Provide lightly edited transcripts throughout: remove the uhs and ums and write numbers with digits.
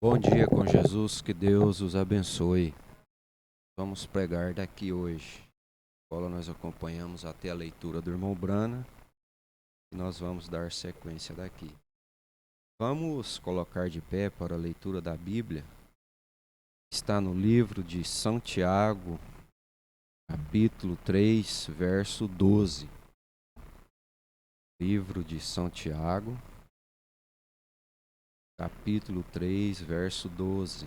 Bom dia com Jesus, que Deus os abençoe. Vamos pregar daqui hoje. Na escola nós acompanhamos até a leitura do irmão Brana e nós vamos dar sequência daqui. Vamos colocar de pé para a leitura da Bíblia. Está no livro de São Tiago, capítulo 3, verso 12. Livro de São Tiago, capítulo 3, verso 12.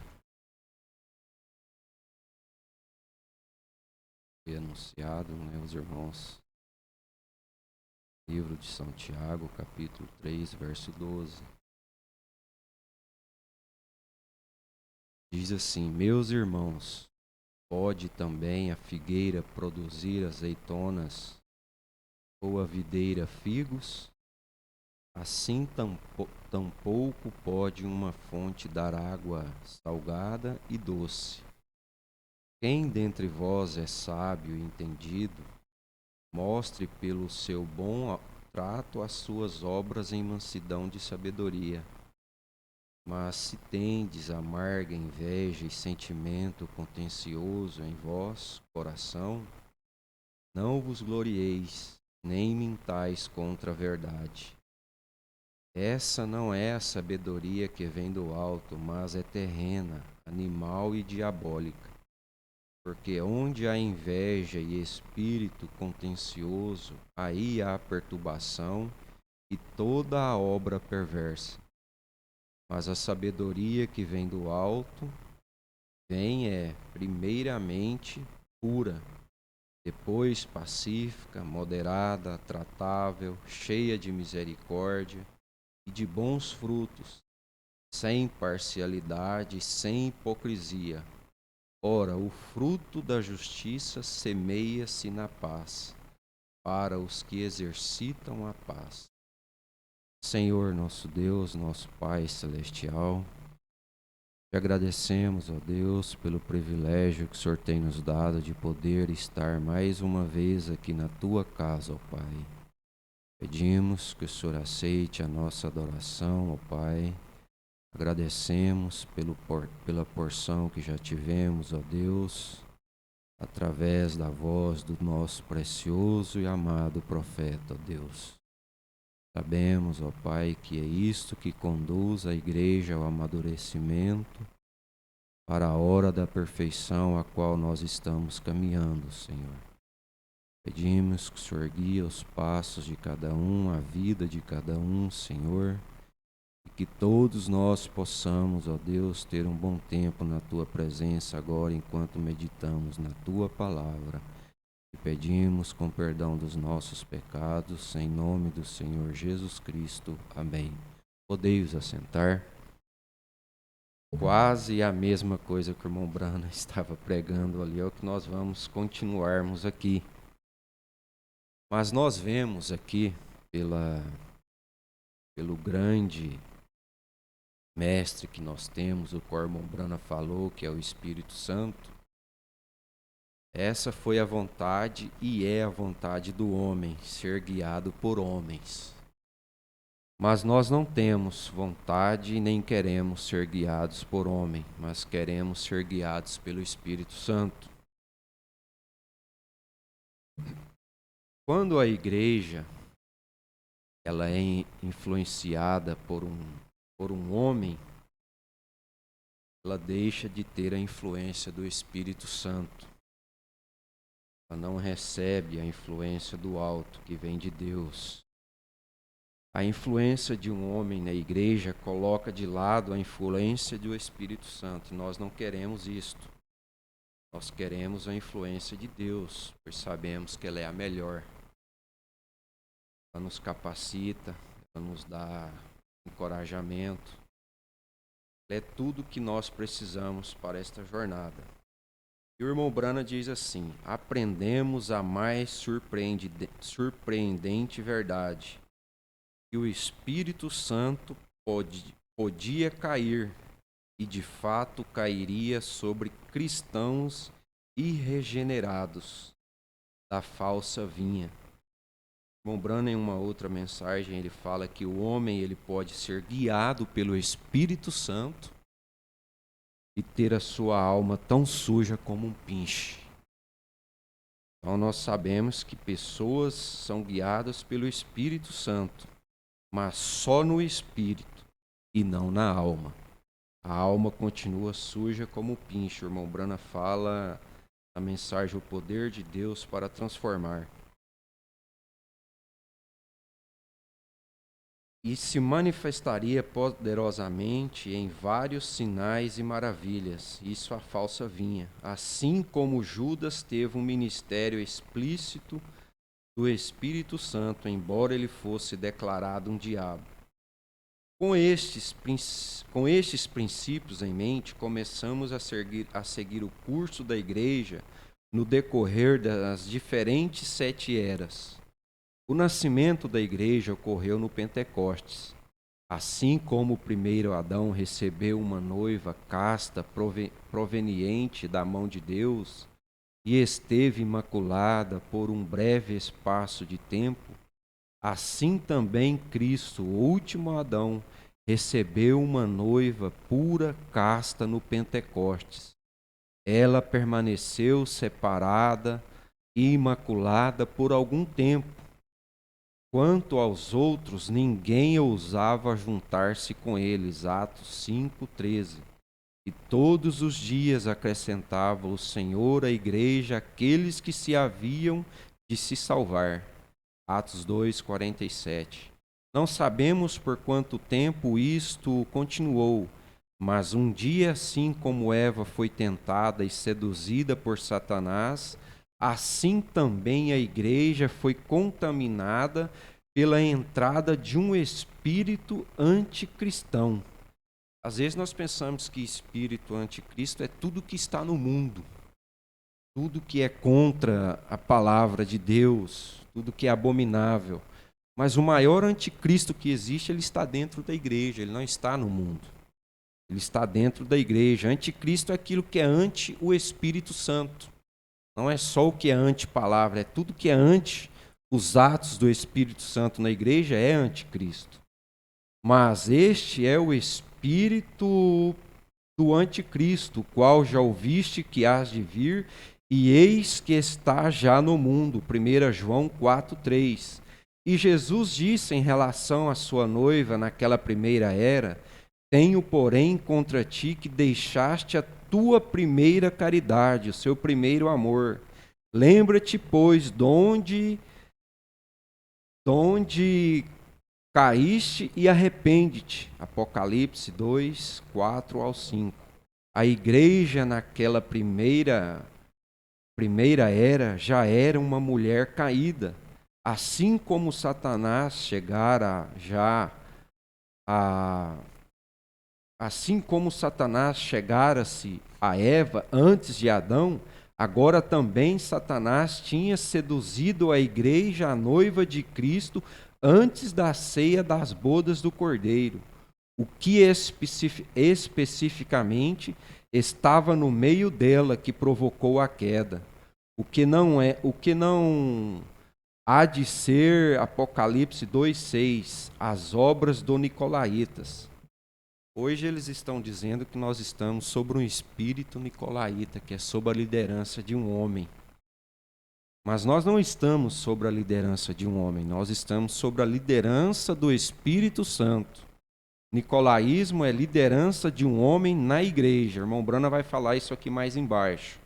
Foi anunciado, os irmãos. Livro de São Tiago, capítulo 3, verso 12. Diz assim: Meus irmãos, pode também a figueira produzir azeitonas ou a videira figos? Assim tampouco pode uma fonte dar água salgada e doce. Quem dentre vós é sábio e entendido, mostre pelo seu bom trato as suas obras em mansidão de sabedoria. Mas se tendes amarga inveja e sentimento contencioso em vós, coração, não vos glorieis, nem mintais contra a verdade. Essa não é a sabedoria que vem do alto, mas é terrena, animal e diabólica. Porque onde há inveja e espírito contencioso, aí há perturbação e toda a obra perversa. Mas a sabedoria que vem do alto primeiramente, pura, depois pacífica, moderada, tratável, cheia de misericórdia e de bons frutos, sem parcialidade, sem hipocrisia. Ora, o fruto da justiça semeia-se na paz, para os que exercitam a paz. Senhor, nosso Deus, nosso Pai celestial, te agradecemos, ó Deus, pelo privilégio que o Senhor tem nos dado de poder estar mais uma vez aqui na tua casa, ó Pai. Pedimos que o Senhor aceite a nossa adoração, ó Pai. Agradecemos pela porção que já tivemos, ó Deus, através da voz do nosso precioso e amado profeta, ó Deus. Sabemos, ó Pai, que é isto que conduz a igreja ao amadurecimento para a hora da perfeição a qual nós estamos caminhando, Senhor. Pedimos que o Senhor guie os passos de cada um, a vida de cada um, Senhor, e que todos nós possamos, ó Deus, ter um bom tempo na Tua presença agora, enquanto meditamos na Tua palavra. E pedimos com perdão dos nossos pecados, em nome do Senhor Jesus Cristo. Amém. Podeis assentar. Quase a mesma coisa que o irmão Brana estava pregando ali, é o que nós vamos continuarmos aqui. Mas nós vemos aqui, pelo grande mestre que nós temos, o qual o irmão Brana falou, que é o Espírito Santo, essa foi a vontade e é a vontade do homem, ser guiado por homens. Mas nós não temos vontade nem queremos ser guiados por homem, mas queremos ser guiados pelo Espírito Santo. Quando a igreja ela é influenciada por um homem, ela deixa de ter a influência do Espírito Santo. Ela não recebe a influência do alto que vem de Deus. A influência de um homem na igreja coloca de lado a influência do Espírito Santo. E nós não queremos isto. Nós queremos a influência de Deus, pois sabemos que ela é a melhor. Ela nos capacita, ela nos dá encorajamento. Ela é tudo o que nós precisamos para esta jornada. E o irmão Brana diz assim: aprendemos a mais surpreendente verdade, que o Espírito Santo podia cair, e de fato cairia sobre cristãos irregenerados da falsa vinha. O irmão Brana, em uma outra mensagem, ele fala que o homem ele pode ser guiado pelo Espírito Santo, e ter a sua alma tão suja como um pinche. Então nós sabemos que pessoas são guiadas pelo Espírito Santo, mas só no Espírito e não na alma. A alma continua suja como um pinche. O irmão Brana fala a mensagem, o poder de Deus para transformar. E se manifestaria poderosamente em vários sinais e maravilhas. Isso a falsa vinha. Assim como Judas teve um ministério explícito do Espírito Santo, embora ele fosse declarado um diabo. Com estes princípios em mente, começamos a seguir o curso da igreja no decorrer das diferentes 7 eras. O nascimento da igreja ocorreu no Pentecostes. Assim como o primeiro Adão recebeu uma noiva casta proveniente da mão de Deus e esteve imaculada por um breve espaço de tempo, assim também Cristo, o último Adão, recebeu uma noiva pura, casta no Pentecostes. Ela permaneceu separada e imaculada por algum tempo. Quanto aos outros, ninguém ousava juntar-se com eles. Atos 5:13. E todos os dias acrescentava o Senhor à igreja aqueles que se haviam de se salvar. Atos 2:47. Não sabemos por quanto tempo isto continuou, mas um dia, assim como Eva foi tentada e seduzida por Satanás, assim também a igreja foi contaminada pela entrada de um espírito anticristão. Às vezes nós pensamos que espírito anticristo é tudo que está no mundo, tudo que é contra a palavra de Deus, tudo que é abominável. Mas o maior anticristo que existe, ele está dentro da igreja, ele não está no mundo. Ele está dentro da igreja. Anticristo é aquilo que é anti o Espírito Santo. Não é só o que é anti-palavra, é tudo que é anti os atos do Espírito Santo na igreja é anticristo. Mas este é o espírito do anticristo, o qual já ouviste que hás de vir, e eis que está já no mundo. 1 João 4:3. E Jesus disse em relação à sua noiva naquela primeira era: tenho, porém, contra ti que deixaste a tua primeira caridade, o seu primeiro amor. Lembra-te, pois, de onde caíste e arrepende-te. Apocalipse 2:4-5. A igreja naquela primeira era já era uma mulher caída. Assim como Satanás chegara-se a Eva antes de Adão, agora também Satanás tinha seduzido a igreja, a noiva de Cristo, antes da ceia das bodas do Cordeiro. O que especificamente estava no meio dela que provocou a queda. O que não há de ser Apocalipse 2:6, as obras do Nicolaítas. Hoje eles estão dizendo que nós estamos sobre um espírito nicolaíta, que é sob a liderança de um homem. Mas nós não estamos sobre a liderança de um homem, nós estamos sobre a liderança do Espírito Santo. Nicolaísmo é liderança de um homem na igreja. O irmão Brana vai falar isso aqui mais embaixo.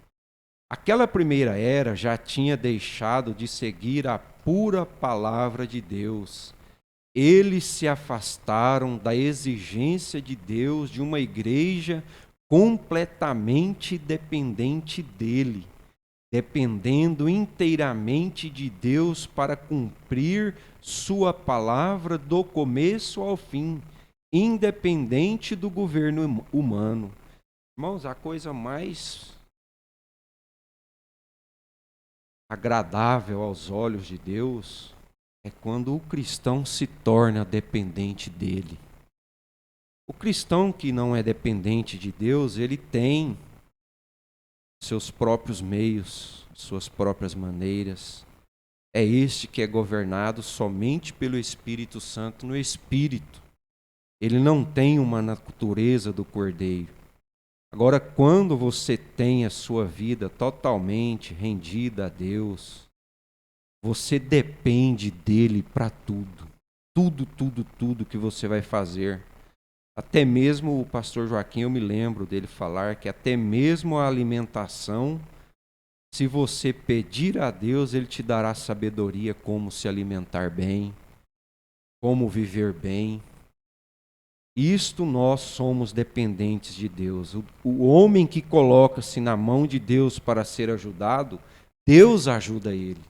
Aquela primeira era já tinha deixado de seguir a pura palavra de Deus. Eles se afastaram da exigência de Deus de uma igreja completamente dependente dele, dependendo inteiramente de Deus para cumprir sua palavra do começo ao fim, independente do governo humano. Irmãos, a coisa mais agradável aos olhos de Deus é quando o cristão se torna dependente dele. O cristão que não é dependente de Deus, ele tem seus próprios meios, suas próprias maneiras. É este que é governado somente pelo Espírito Santo no Espírito. Ele não tem uma natureza do Cordeiro. Agora, quando você tem a sua vida totalmente rendida a Deus, você depende dele para tudo. Tudo que você vai fazer. Até mesmo o pastor Joaquim, eu me lembro dele falar que até mesmo a alimentação, se você pedir a Deus, ele te dará sabedoria como se alimentar bem, como viver bem. Isto nós somos dependentes de Deus. O homem que coloca-se na mão de Deus para ser ajudado, Deus ajuda ele.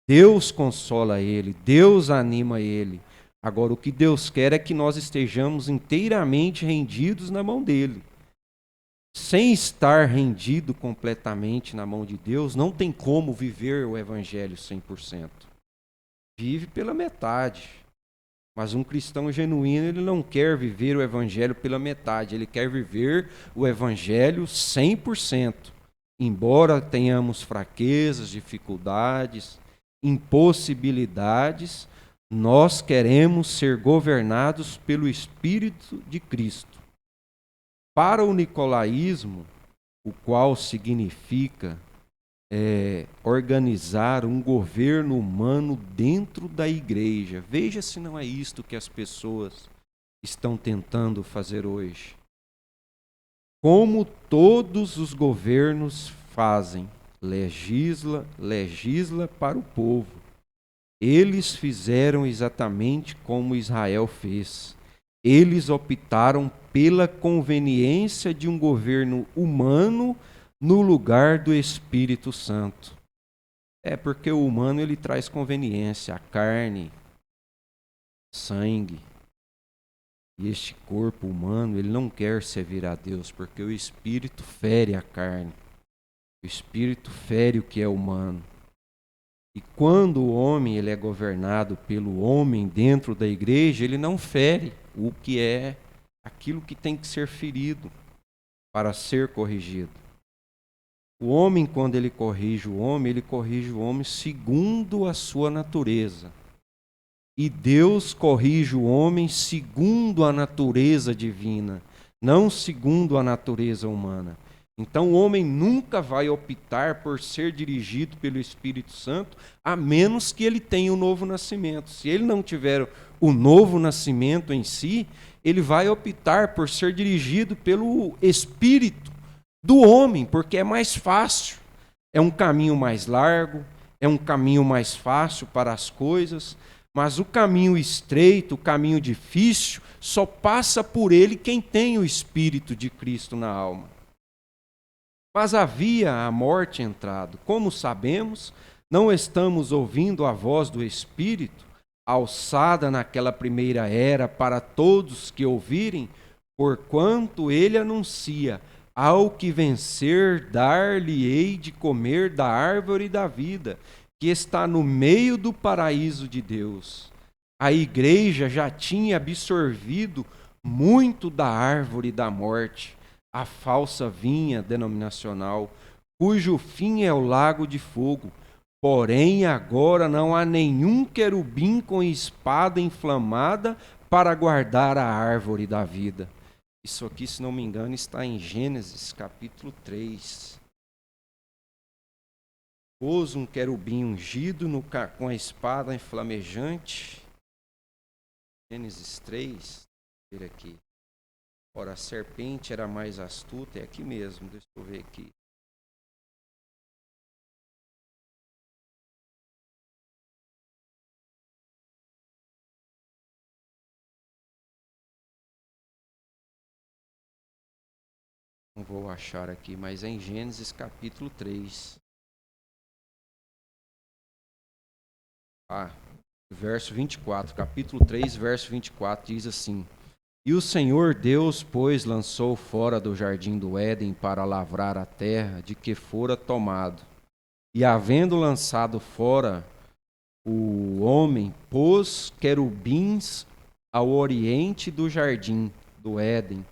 Deus consola ele, Deus anima ele. Agora, o que Deus quer é que nós estejamos inteiramente rendidos na mão dele. Sem estar rendido completamente na mão de Deus, não tem como viver o evangelho 100%. Vive pela metade. Mas um cristão genuíno, ele não quer viver o evangelho pela metade, ele quer viver o evangelho 100%. Embora tenhamos fraquezas, dificuldades, impossibilidades, nós queremos ser governados pelo Espírito de Cristo. Para o nicolaísmo, o qual significa organizar um governo humano dentro da igreja. Veja se não é isto que as pessoas estão tentando fazer hoje. Como todos os governos fazem, legisla para o povo. Eles fizeram exatamente como Israel fez. Eles optaram pela conveniência de um governo humano no lugar do Espírito Santo. É porque o humano ele traz conveniência, a carne, sangue. E este corpo humano, ele não quer servir a Deus, porque o Espírito fere a carne. O Espírito fere o que é humano. E quando o homem ele é governado pelo homem dentro da igreja, ele não fere o que é aquilo que tem que ser ferido para ser corrigido. O homem, quando ele corrige o homem segundo a sua natureza. E Deus corrige o homem segundo a natureza divina, não segundo a natureza humana. Então o homem nunca vai optar por ser dirigido pelo Espírito Santo, a menos que ele tenha o novo nascimento. Se ele não tiver o novo nascimento em si, ele vai optar por ser dirigido pelo Espírito do homem, porque é mais fácil, é um caminho mais largo, é um caminho mais fácil para as coisas, mas o caminho estreito, o caminho difícil, só passa por ele quem tem o Espírito de Cristo na alma. Mas havia a morte entrado. Como sabemos, não estamos ouvindo a voz do Espírito, alçada naquela primeira era para todos que ouvirem, porquanto ele anuncia: ao que vencer, dar-lhe-ei de comer da árvore da vida, que está no meio do paraíso de Deus. A igreja já tinha absorvido muito da árvore da morte, a falsa vinha denominacional, cujo fim é o lago de fogo. Porém, agora não há nenhum querubim com espada inflamada para guardar a árvore da vida. Isso aqui, se não me engano, está em Gênesis, capítulo 3. Pôs um querubim ungido com a espada inflamejante. Gênesis 3. Vou ver aqui. Ora, a serpente era mais astuta. É aqui mesmo, deixa eu ver aqui. Não vou achar aqui, mas é em Gênesis capítulo 3. Verso 24, capítulo 3, verso 24, diz assim: E o Senhor Deus, pois, lançou fora do jardim do Éden para lavrar a terra de que fora tomado. E havendo lançado fora o homem, pôs querubins ao oriente do jardim do Éden,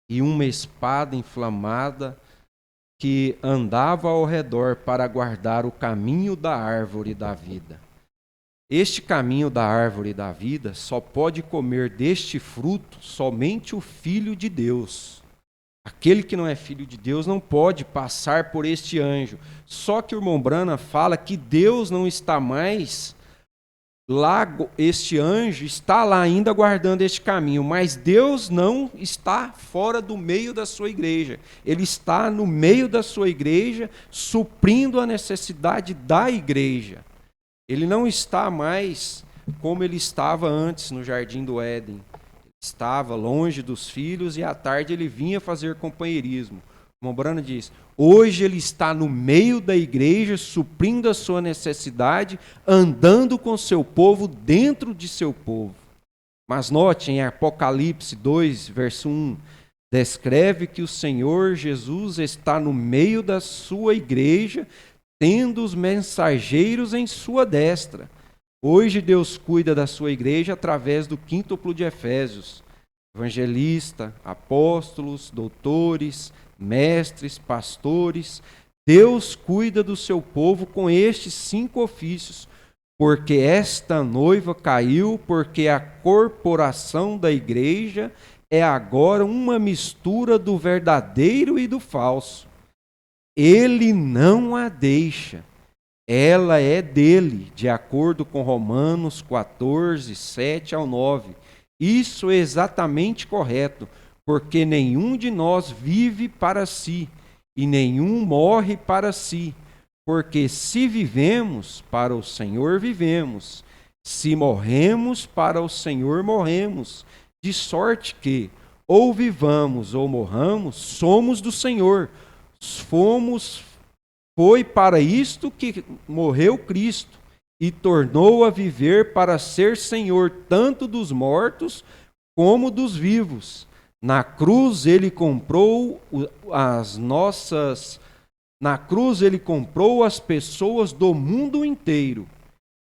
e uma espada inflamada que andava ao redor para guardar o caminho da árvore da vida. Este caminho da árvore da vida só pode comer deste fruto somente o Filho de Deus. Aquele que não é filho de Deus não pode passar por este anjo. Só que o irmão Branham fala que Deus não está mais lá, este anjo está lá ainda guardando este caminho, mas Deus não está fora do meio da sua igreja. Ele está no meio da sua igreja, suprindo a necessidade da igreja. Ele não está mais como ele estava antes no Jardim do Éden. Estava longe dos filhos e à tarde ele vinha fazer companheirismo. O irmão Branham diz, hoje ele está no meio da igreja, suprindo a sua necessidade, andando com seu povo, dentro de seu povo. Mas note, em Apocalipse 2, verso 1, descreve que o Senhor Jesus está no meio da sua igreja, tendo os mensageiros em sua destra. Hoje Deus cuida da sua igreja através do quíntuplo de Efésios. Evangelista, apóstolos, doutores, mestres, pastores. Deus cuida do seu povo com estes 5 ofícios, porque esta noiva caiu, porque a corporação da igreja é agora uma mistura do verdadeiro e do falso. Ele não a deixa. Ela é dele, de acordo com Romanos 14, 7 ao 9. Isso é exatamente correto, porque nenhum de nós vive para si, e nenhum morre para si. Porque se vivemos, para o Senhor vivemos. Se morremos, para o Senhor morremos. De sorte que, ou vivamos ou morramos, somos do Senhor. Foi para isto que morreu Cristo e tornou a viver para ser Senhor tanto dos mortos como dos vivos. Na cruz ele comprou as pessoas do mundo inteiro.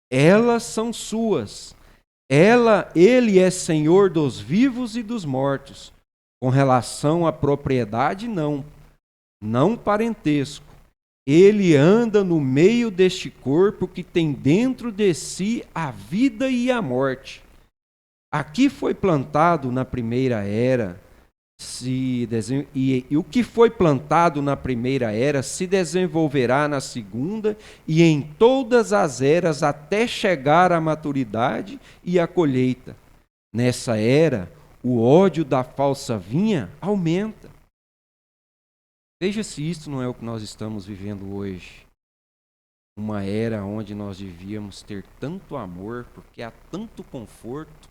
Elas são suas. Ele é Senhor dos vivos e dos mortos. Com relação à propriedade, não parentesco. Ele anda no meio deste corpo que tem dentro de si a vida e a morte. Aqui foi plantado na primeira era, e o que foi plantado na primeira era se desenvolverá na segunda e em todas as eras até chegar à maturidade e à colheita. Nessa era, o ódio da falsa vinha aumenta. Veja se isto não é o que nós estamos vivendo hoje. Uma era onde nós devíamos ter tanto amor, porque há tanto conforto.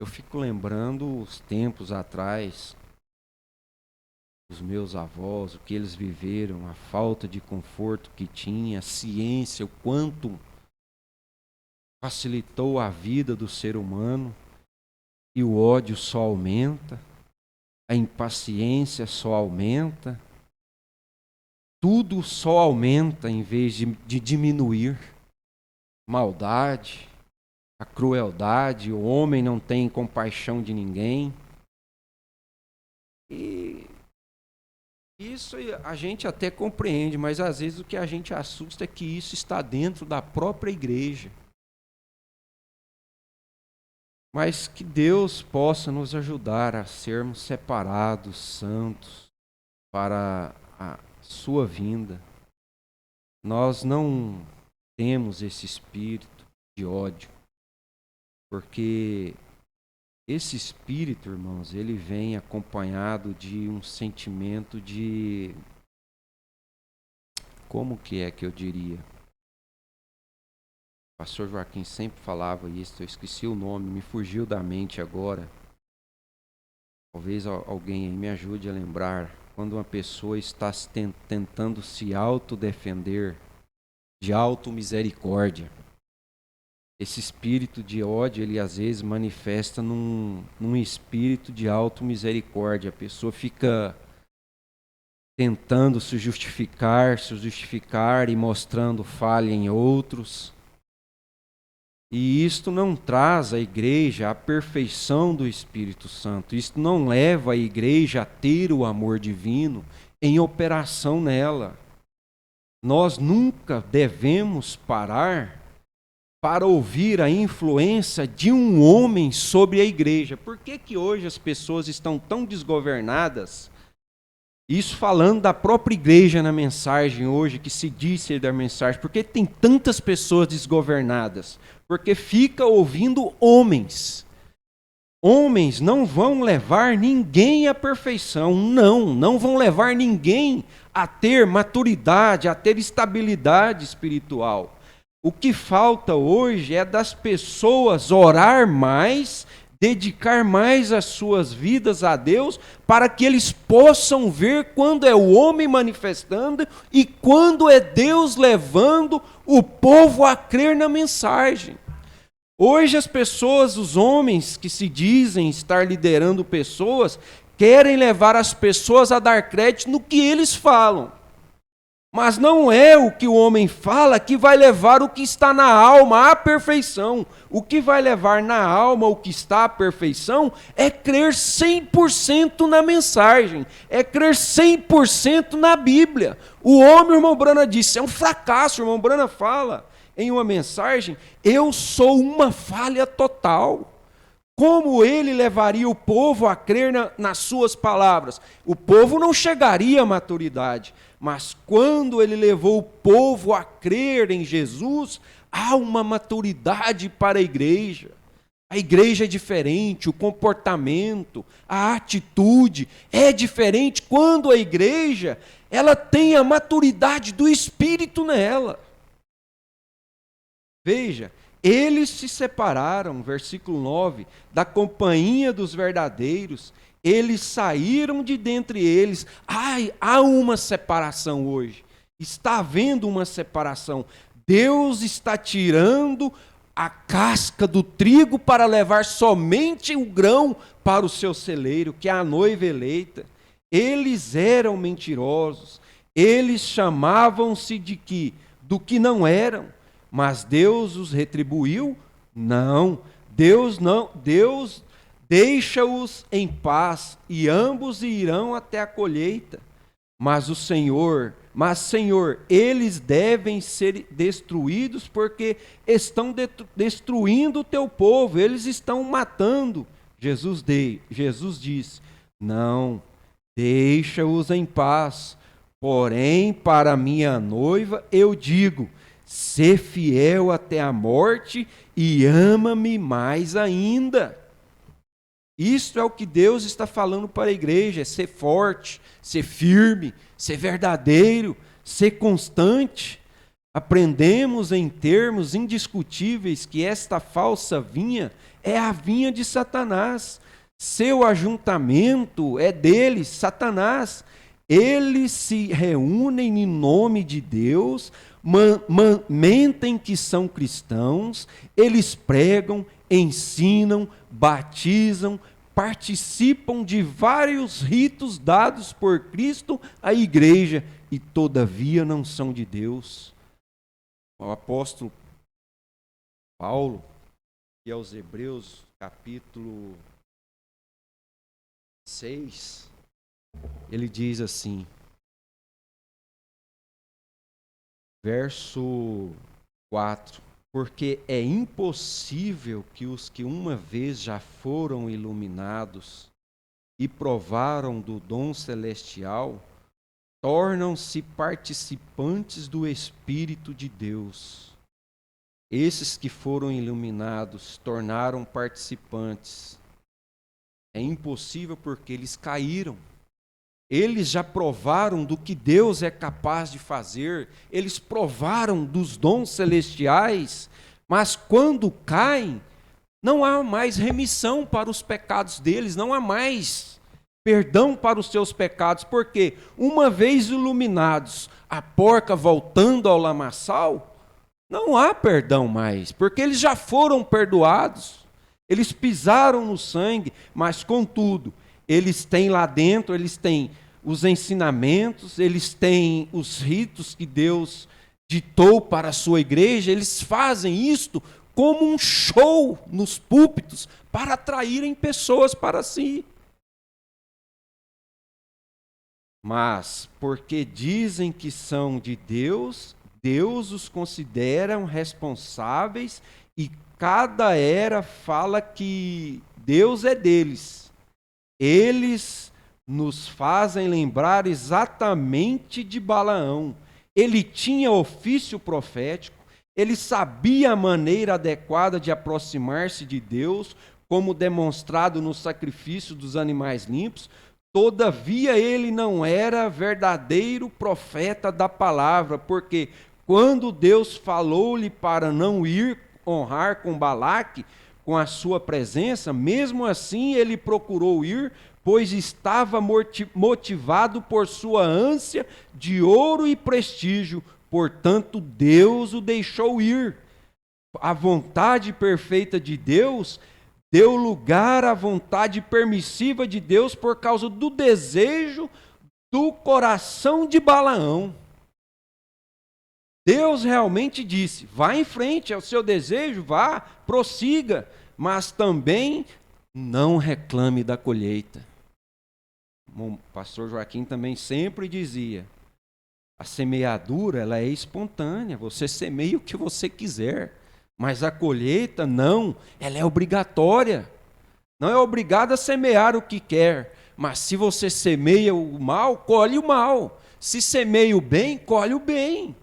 Eu fico lembrando os tempos atrás, os meus avós, o que eles viveram, a falta de conforto que tinha, a ciência, o quanto facilitou a vida do ser humano, e o ódio só aumenta, a impaciência só aumenta. Tudo só aumenta em vez de diminuir. Maldade, a crueldade, o homem não tem compaixão de ninguém. E isso a gente até compreende, mas às vezes o que a gente assusta é que isso está dentro da própria igreja. Mas que Deus possa nos ajudar a sermos separados, santos, para a sua vinda. Nós não temos esse espírito de ódio, porque esse espírito, irmãos, ele vem acompanhado de um sentimento de... Como que é que eu diria? O pastor Joaquim sempre falava isso, eu esqueci o nome, me fugiu da mente agora. Talvez alguém aí me ajude a lembrar. Quando uma pessoa está tentando se autodefender, de auto-misericórdia. Esse espírito de ódio, ele às vezes manifesta num espírito de auto-misericórdia. A pessoa fica tentando se justificar e mostrando falha em outros. E isto não traz à igreja a perfeição do Espírito Santo. Isto não leva a igreja a ter o amor divino em operação nela. Nós nunca devemos parar para ouvir a influência de um homem sobre a igreja. Por que hoje as pessoas estão tão desgovernadas Isso falando da própria igreja na mensagem hoje, que se diz ser da mensagem. Por que tem tantas pessoas desgovernadas? Porque fica ouvindo homens. Homens não vão levar ninguém à perfeição. Não vão levar ninguém a ter maturidade, a ter estabilidade espiritual. O que falta hoje é das pessoas orar mais, dedicar mais as suas vidas a Deus, para que eles possam ver quando é o homem manifestando e quando é Deus levando o povo a crer na mensagem. Hoje as pessoas, os homens que se dizem estar liderando pessoas, querem levar as pessoas a dar crédito no que eles falam. Mas não é o que o homem fala que vai levar o que está na alma à perfeição. O que vai levar na alma o que está à perfeição é crer 100% na mensagem, é crer 100% na Bíblia. O homem, o irmão Brana disse, é um fracasso. O irmão Brana fala em uma mensagem, eu sou uma falha total. Como ele levaria o povo a crer nas suas palavras? O povo não chegaria à maturidade, mas quando ele levou o povo a crer em Jesus, há uma maturidade para a igreja. A igreja é diferente, o comportamento, a atitude é diferente quando a igreja ela tem a maturidade do Espírito nela. Veja, eles se separaram, versículo 9, da companhia dos verdadeiros, eles saíram de dentre eles. Ai, há uma separação hoje, está havendo uma separação. Deus está tirando a casca do trigo para levar somente o grão para o seu celeiro, que é a noiva eleita. Eles eram mentirosos, eles chamavam-se do que não eram. Mas Deus os retribuiu? Não, Deus deixa-os em paz, e ambos irão até a colheita. Mas Senhor, eles devem ser destruídos porque estão destruindo o teu povo, eles estão matando. Jesus disse, não, deixa-os em paz, porém para minha noiva eu digo, sê fiel até a morte e ama-me mais ainda. Isto é o que Deus está falando para a igreja, é ser forte, ser firme, ser verdadeiro, ser constante. Aprendemos em termos indiscutíveis que esta falsa vinha é a vinha de Satanás. Seu ajuntamento é deles, Satanás. Eles se reúnem em nome de Deus, mentem que são cristãos, eles pregam, ensinam, batizam, participam de vários ritos dados por Cristo à igreja e todavia não são de Deus. O apóstolo Paulo, e aos Hebreus, capítulo 6, ele diz assim, verso 4, porque é impossível que os que uma vez já foram iluminados e provaram do dom celestial, tornam-se participantes do Espírito de Deus. Esses que foram iluminados tornaram participantes. É impossível porque eles caíram. Eles já provaram do que Deus é capaz de fazer, eles provaram dos dons celestiais, mas quando caem, não há mais remissão para os pecados deles, não há mais perdão para os seus pecados, porque uma vez iluminados, a porca voltando ao lamaçal, não há perdão mais, porque eles já foram perdoados, eles pisaram no sangue, mas contudo, eles têm lá dentro, eles têm os ensinamentos, eles têm os ritos que Deus ditou para a sua igreja, eles fazem isto como um show nos púlpitos para atraírem pessoas para si. Mas, porque dizem que são de Deus, Deus os considera responsáveis e cada era fala que Deus é deles. Eles nos fazem lembrar exatamente de Balaão. Ele tinha ofício profético, ele sabia a maneira adequada de aproximar-se de Deus, como demonstrado no sacrifício dos animais limpos. Todavia, ele não era verdadeiro profeta da palavra, porque quando Deus falou-lhe para não ir honrar com Balaque, com a sua presença, mesmo assim ele procurou ir, pois estava motivado por sua ânsia de ouro e prestígio. Portanto, Deus o deixou ir. A vontade perfeita de Deus deu lugar à vontade permissiva de Deus por causa do desejo do coração de Balaão. Deus realmente disse: vá em frente, é o seu desejo, vá, prossiga, mas também não reclame da colheita. O pastor Joaquim também sempre dizia: a semeadura ela é espontânea, você semeia o que você quiser, mas a colheita não, ela é obrigatória. Não é obrigado a semear o que quer, mas se você semeia o mal, colhe o mal. Se semeia o bem, colhe o bem.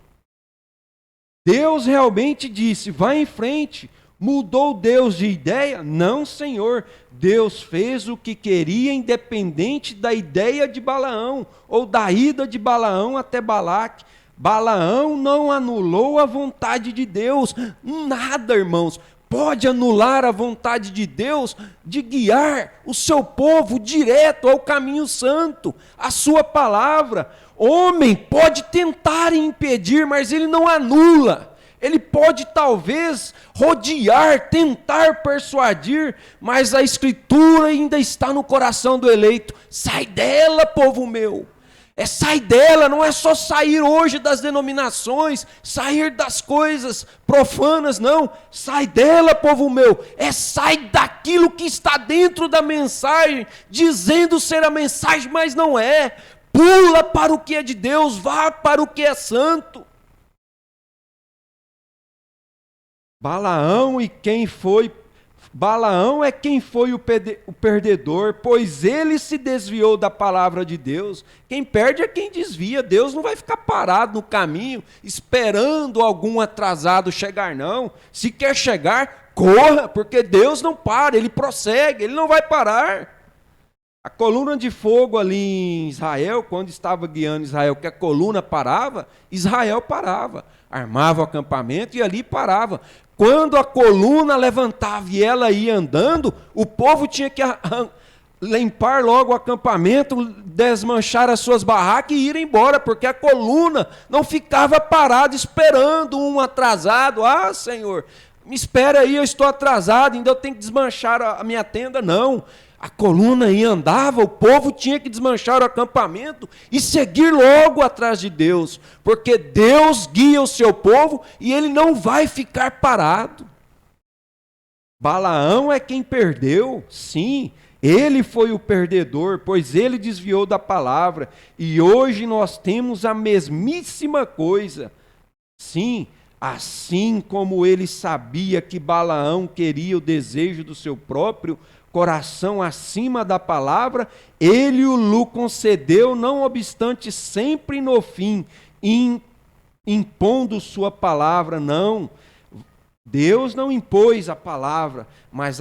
Deus realmente disse: vá em frente. Mudou Deus de ideia? Não, Senhor. Deus fez o que queria, independente da ideia de Balaão, ou da ida de Balaão até Balaque. Balaão não anulou a vontade de Deus. Nada, irmãos, pode anular a vontade de Deus de guiar o seu povo direto ao caminho santo, a sua palavra. Homem pode tentar impedir, mas ele não anula. Ele pode talvez rodear, tentar persuadir, mas a Escritura ainda está no coração do eleito. Sai dela, povo meu. Sai dela, não é só sair hoje das denominações, sair das coisas profanas, não. Sai dela, povo meu. Sai daquilo que está dentro da mensagem, dizendo ser a mensagem, mas não é. Pula para o que é de Deus, vá para o que é santo. Balaão é quem foi o perdedor, pois ele se desviou da palavra de Deus. Quem perde é quem desvia. Deus não vai ficar parado no caminho, esperando algum atrasado chegar, não. Se quer chegar, corra, porque Deus não para, Ele prossegue, Ele não vai parar. A coluna de fogo ali em Israel, quando estava guiando Israel, que a coluna parava, Israel parava. Armava o acampamento e ali parava. Quando a coluna levantava e ela ia andando, o povo tinha que limpar logo o acampamento, desmanchar as suas barracas e ir embora, porque a coluna não ficava parada esperando um atrasado. Ah, Senhor, me espera aí, eu estou atrasado, ainda eu tenho que desmanchar a minha tenda. Não. A coluna aí andava, o povo tinha que desmanchar o acampamento e seguir logo atrás de Deus, porque Deus guia o seu povo e ele não vai ficar parado. Balaão é quem perdeu, sim, ele foi o perdedor, pois ele desviou da palavra, e hoje nós temos a mesmíssima coisa. Sim, assim como ele sabia que Balaão queria o desejo do seu próprio coração acima da palavra, ele o concedeu, não obstante sempre no fim, impondo sua palavra. Não, Deus não impôs a palavra, mas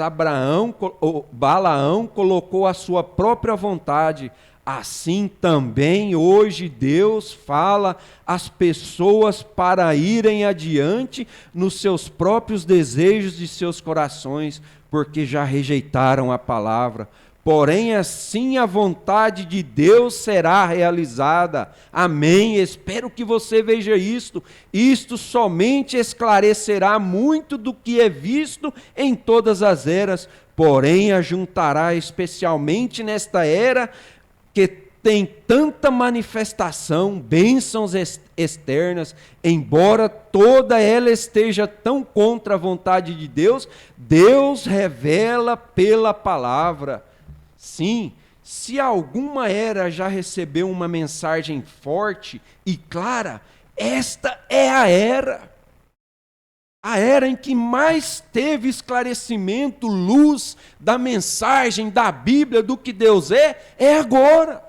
Balaão colocou a sua própria vontade. Assim também hoje Deus fala às pessoas para irem adiante nos seus próprios desejos de seus corações, porque já rejeitaram a palavra. Porém, assim a vontade de Deus será realizada. Amém. Espero que você veja isto. Isto somente esclarecerá muito do que é visto em todas as eras, porém ajuntará especialmente nesta era que tem tanta manifestação, bênçãos externas, embora toda ela esteja tão contra a vontade de Deus, Deus revela pela palavra. Sim, se alguma era já recebeu uma mensagem forte e clara, esta é a era. A era em que mais teve esclarecimento, luz da mensagem da Bíblia, do que Deus é agora.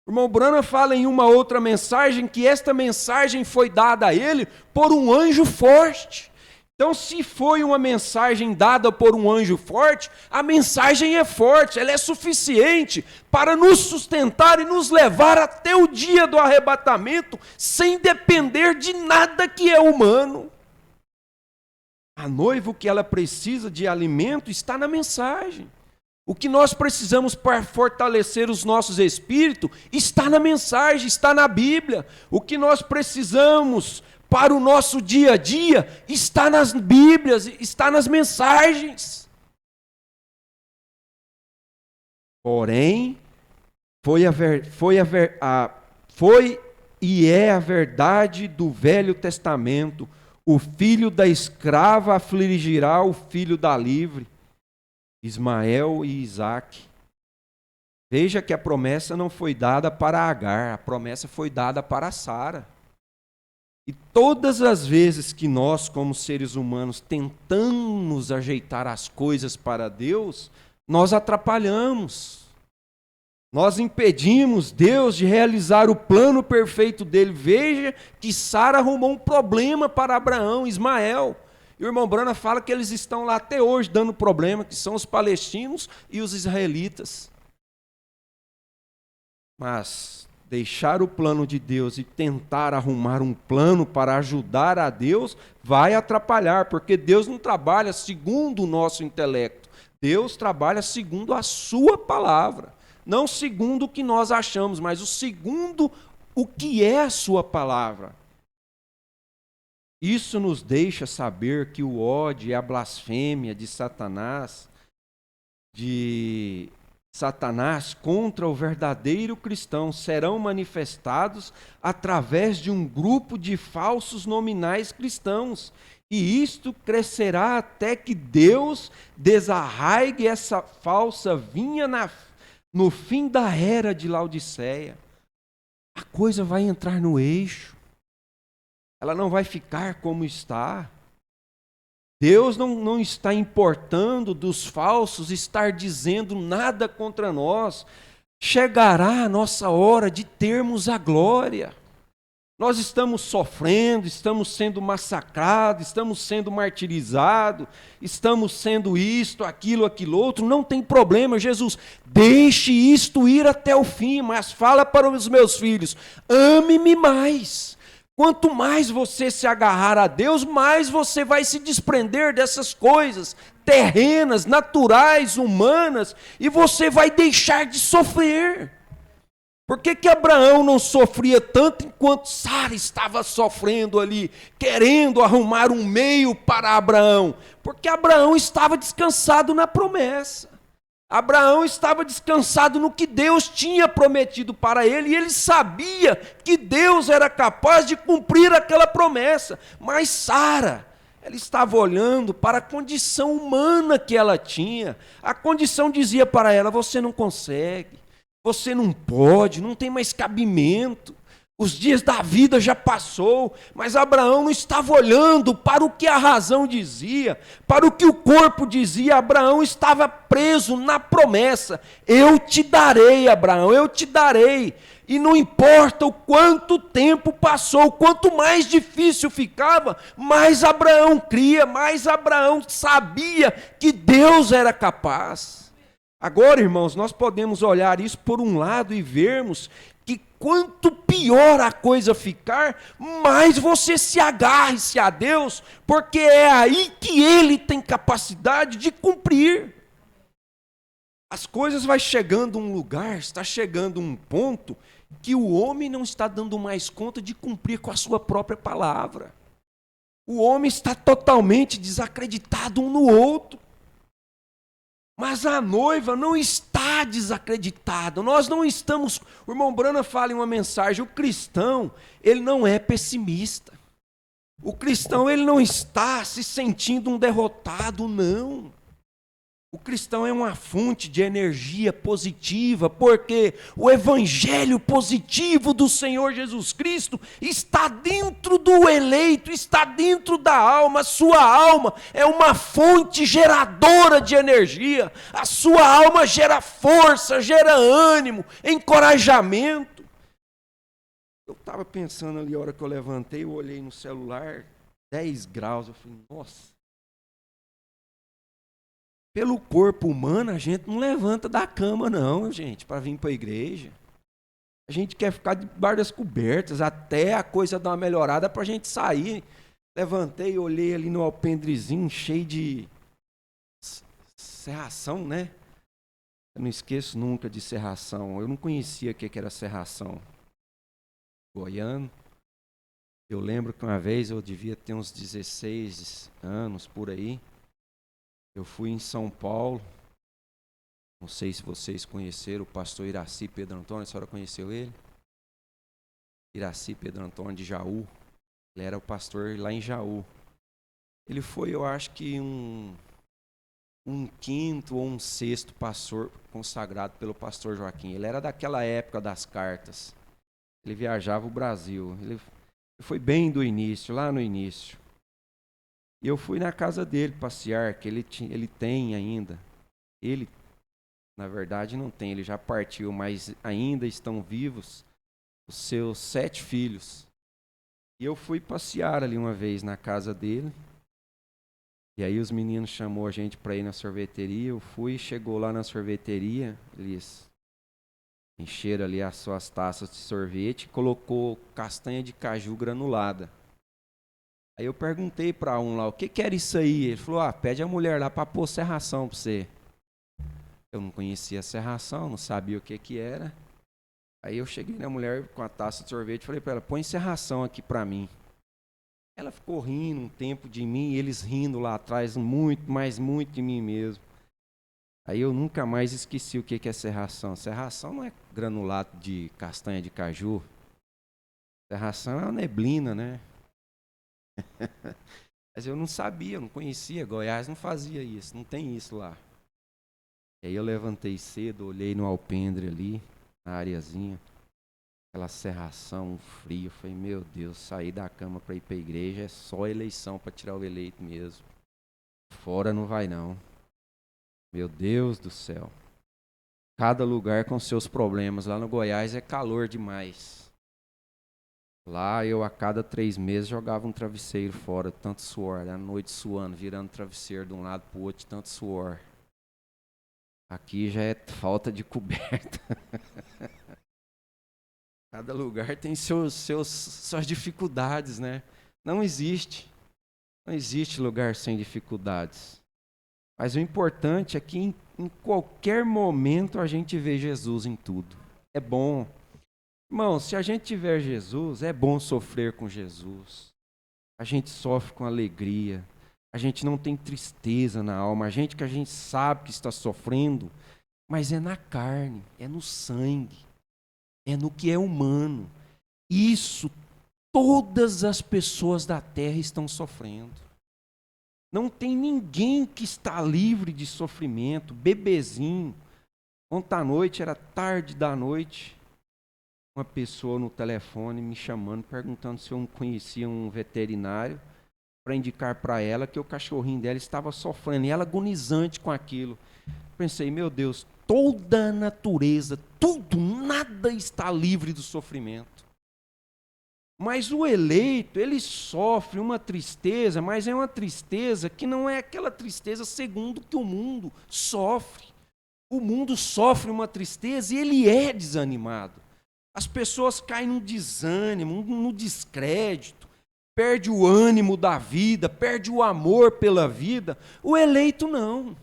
O irmão Branham fala em uma outra mensagem que esta mensagem foi dada a ele por um anjo forte. Então, se foi uma mensagem dada por um anjo forte, a mensagem é forte, ela é suficiente para nos sustentar e nos levar até o dia do arrebatamento, sem depender de nada que é humano. A noiva, o que ela precisa de alimento está na mensagem. O que nós precisamos para fortalecer os nossos espíritos está na mensagem, está na Bíblia. O que nós precisamos para o nosso dia a dia está nas Bíblias, está nas mensagens. Porém, foi e é a verdade do Velho Testamento: o filho da escrava afligirá o filho da livre, Ismael e Isaque. Veja que a promessa não foi dada para Agar, a promessa foi dada para Sara. E todas as vezes que nós, como seres humanos, tentamos ajeitar as coisas para Deus, nós atrapalhamos. Nós impedimos Deus de realizar o plano perfeito dele. Veja que Sara arrumou um problema para Abraão, Ismael. E o irmão Branham fala que eles estão lá até hoje dando problema, que são os palestinos e os israelitas. Mas deixar o plano de Deus e tentar arrumar um plano para ajudar a Deus vai atrapalhar, porque Deus não trabalha segundo o nosso intelecto. Deus trabalha segundo a sua palavra. Não segundo o que nós achamos, mas segundo o que é a sua palavra. Isso nos deixa saber que o ódio e a blasfêmia de Satanás contra o verdadeiro cristão serão manifestados através de um grupo de falsos nominais cristãos. E isto crescerá até que Deus desarraigue essa falsa vinha no fim da era de Laodiceia. A coisa vai entrar no eixo. Ela não vai ficar como está. Deus não está importando dos falsos estar dizendo nada contra nós. Chegará a nossa hora de termos a glória. Nós estamos sofrendo, estamos sendo massacrados, estamos sendo martirizados, estamos sendo isto, aquilo outro, não tem problema, Jesus, deixe isto ir até o fim, mas fala para os meus filhos, ame-me mais. Quanto mais você se agarrar a Deus, mais você vai se desprender dessas coisas terrenas, naturais, humanas, e você vai deixar de sofrer. Por que Abraão não sofria tanto enquanto Sara estava sofrendo ali, querendo arrumar um meio para Abraão? Porque Abraão estava descansado na promessa. Abraão estava descansado no que Deus tinha prometido para ele, e ele sabia que Deus era capaz de cumprir aquela promessa. Mas Sara, ela estava olhando para a condição humana que ela tinha. A condição dizia para ela, você não consegue. Você não pode, não tem mais cabimento. Os dias da vida já passou, mas Abraão não estava olhando para o que a razão dizia, para o que o corpo dizia. Abraão estava preso na promessa. Eu te darei, Abraão, eu te darei. E não importa o quanto tempo passou, quanto mais difícil ficava, mais Abraão cria, mais Abraão sabia que Deus era capaz. Agora, irmãos, nós podemos olhar isso por um lado e vermos que quanto pior a coisa ficar, mais você se agarre-se a Deus, porque é aí que Ele tem capacidade de cumprir. As coisas vão chegando a um lugar, está chegando a um ponto que o homem não está dando mais conta de cumprir com a sua própria palavra. O homem está totalmente desacreditado um no outro. Mas a noiva não está desacreditada. Nós não estamos... O irmão Branham fala em uma mensagem, o cristão, ele não é pessimista. O cristão, ele não está se sentindo um derrotado, não. O cristão é uma fonte de energia positiva, porque o evangelho positivo do Senhor Jesus Cristo está dentro do eleito, está dentro da alma. A sua alma é uma fonte geradora de energia. A sua alma gera força, gera ânimo, encorajamento. Eu estava pensando ali, a hora que eu levantei, eu olhei no celular, 10 graus, eu falei, nossa. Pelo corpo humano, a gente não levanta da cama, não, gente, para vir para a igreja. A gente quer ficar debaixo das cobertas, até a coisa dar uma melhorada para a gente sair. Levantei, olhei ali no alpendrezinho, cheio de serração, né? Eu não esqueço nunca de serração. Eu não conhecia o que era serração. Goiano. Eu lembro que uma vez, eu devia ter uns 16 anos, por aí. Eu fui em São Paulo, não sei se vocês conheceram o pastor Iraci Pedro Antônio, a senhora conheceu ele? Iraci Pedro Antônio de Jaú, ele era o pastor lá em Jaú. Ele foi, eu acho que um quinto ou um sexto pastor consagrado pelo pastor Joaquim. Ele era daquela época das cartas, ele viajava o Brasil, ele foi bem do início, lá no início. E eu fui na casa dele passear, que ele tem ainda. Ele, na verdade, não tem, ele já partiu, mas ainda estão vivos os seus 7 filhos. E eu fui passear ali uma vez na casa dele. E aí os meninos chamou a gente para ir na sorveteria. Eu fui, chegou lá na sorveteria, eles encheram ali as suas taças de sorvete e colocou castanha de caju granulada. Aí eu perguntei para um lá, o que era isso aí? Ele falou, pede a mulher lá para pôr serração para você. Eu não conhecia a serração, não sabia o que era. Aí eu cheguei na mulher com a taça de sorvete e falei para ela, põe serração aqui para mim. Ela ficou rindo um tempo de mim, eles rindo lá atrás, muito, mas muito de mim mesmo. Aí eu nunca mais esqueci o que é serração. Serração não é granulado de castanha de caju. Serração é uma neblina, né? Mas eu não sabia, eu não conhecia. Goiás não fazia isso, não tem isso lá. E aí eu levantei cedo, olhei no alpendre ali, na areazinha, aquela serração, um frio. Falei, meu Deus, sair da cama para ir para a igreja é só eleição para tirar o eleito mesmo. Fora não vai não. Meu Deus do céu. Cada lugar com seus problemas. Lá no Goiás é calor demais. Lá eu a cada 3 meses jogava um travesseiro fora, tanto suor, à noite suando, virando travesseiro de um lado para o outro, tanto suor. Aqui já é falta de coberta. Cada lugar tem suas dificuldades, né? Não existe lugar sem dificuldades. Mas o importante é que em qualquer momento a gente vê Jesus em tudo. É bom. Irmão, se a gente tiver Jesus, é bom sofrer com Jesus. A gente sofre com alegria. A gente não tem tristeza na alma. A gente sabe que está sofrendo, mas é na carne, é no sangue, é no que é humano. Isso todas as pessoas da terra estão sofrendo. Não tem ninguém que está livre de sofrimento. Bebezinho. Ontem à noite, era tarde da noite, uma pessoa no telefone me chamando, perguntando se eu conhecia um veterinário para indicar para ela que o cachorrinho dela estava sofrendo, e ela agonizante com aquilo. Pensei, meu Deus, toda a natureza, tudo, nada está livre do sofrimento. Mas o eleito, ele sofre uma tristeza, mas é uma tristeza que não é aquela tristeza segundo que o mundo sofre. O mundo sofre uma tristeza e ele é desanimado. As pessoas caem no desânimo, no descrédito, perde o ânimo da vida, perde o amor pela vida. O eleito não.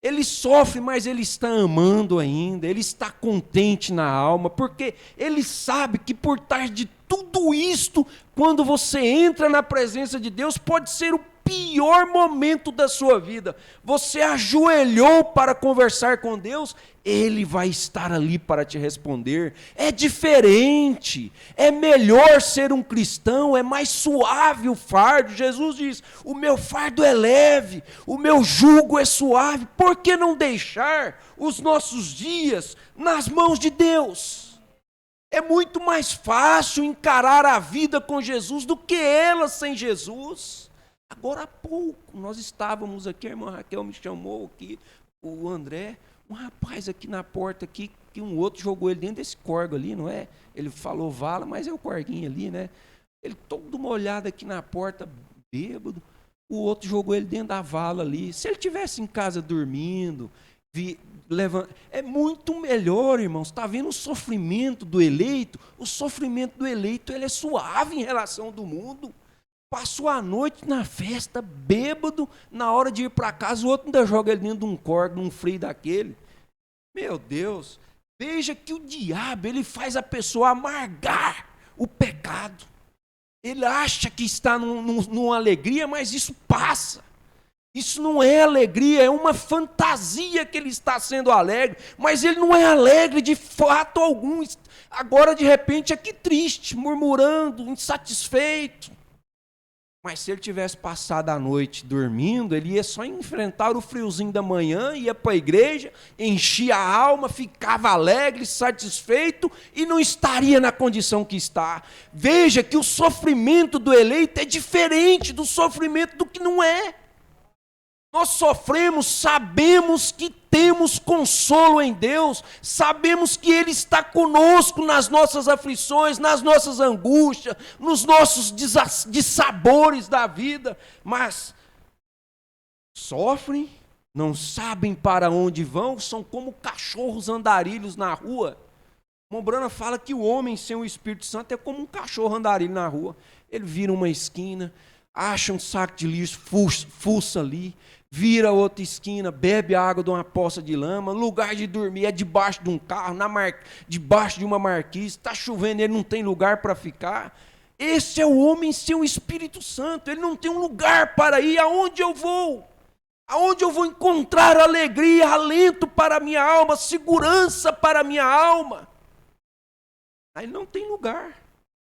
Ele sofre, mas ele está amando ainda, ele está contente na alma, porque ele sabe que por trás de tudo isto, quando você entra na presença de Deus, pode ser o pior momento da sua vida, você ajoelhou para conversar com Deus, Ele vai estar ali para te responder. É diferente, é melhor ser um cristão, é mais suave o fardo. Jesus diz: o meu fardo é leve, o meu jugo é suave. Por que não deixar os nossos dias nas mãos de Deus? É muito mais fácil encarar a vida com Jesus do que ela sem Jesus. Agora há pouco, nós estávamos aqui, a irmã Raquel me chamou aqui, o André, um rapaz aqui na porta, aqui, que um outro jogou ele dentro desse corgo ali, não é? Ele falou vala, mas é o corguinho ali, né? Ele todo molhado aqui na porta, bêbado, o outro jogou ele dentro da vala ali. Se ele estivesse em casa dormindo, é muito melhor, irmãos. Está vendo o sofrimento do eleito? O sofrimento do eleito, ele é suave em relação ao do mundo. Passou a noite na festa, bêbado, na hora de ir para casa, o outro ainda joga ele dentro de um corgo, num freio daquele. Meu Deus, veja que o diabo, ele faz a pessoa amargar o pecado. Ele acha que está numa alegria, mas isso passa. Isso não é alegria, é uma fantasia que ele está sendo alegre, mas ele não é alegre de fato algum. Agora, de repente, aqui triste, murmurando, insatisfeito. Mas se ele tivesse passado a noite dormindo, ele ia só enfrentar o friozinho da manhã, ia para a igreja, enchia a alma, ficava alegre, satisfeito e não estaria na condição que está. Veja que o sofrimento do eleito é diferente do sofrimento do que não é. Nós sofremos, sabemos que temos consolo em Deus, sabemos que Ele está conosco nas nossas aflições, nas nossas angústias, nos nossos dissabores da vida, mas sofrem, não sabem para onde vão, são como cachorros andarilhos na rua. Mombrana fala que o homem sem o Espírito Santo é como um cachorro andarilho na rua. Ele vira uma esquina, acha um saco de lixo, fuça ali, vira outra esquina, bebe a água de uma poça de lama, lugar de dormir é debaixo de um carro, debaixo de uma marquise, está chovendo, ele não tem lugar para ficar. Esse é o homem sem o Espírito Santo, ele não tem um lugar para ir. Aonde eu vou? Aonde eu vou encontrar alegria, alento para a minha alma, segurança para a minha alma? Aí não tem lugar.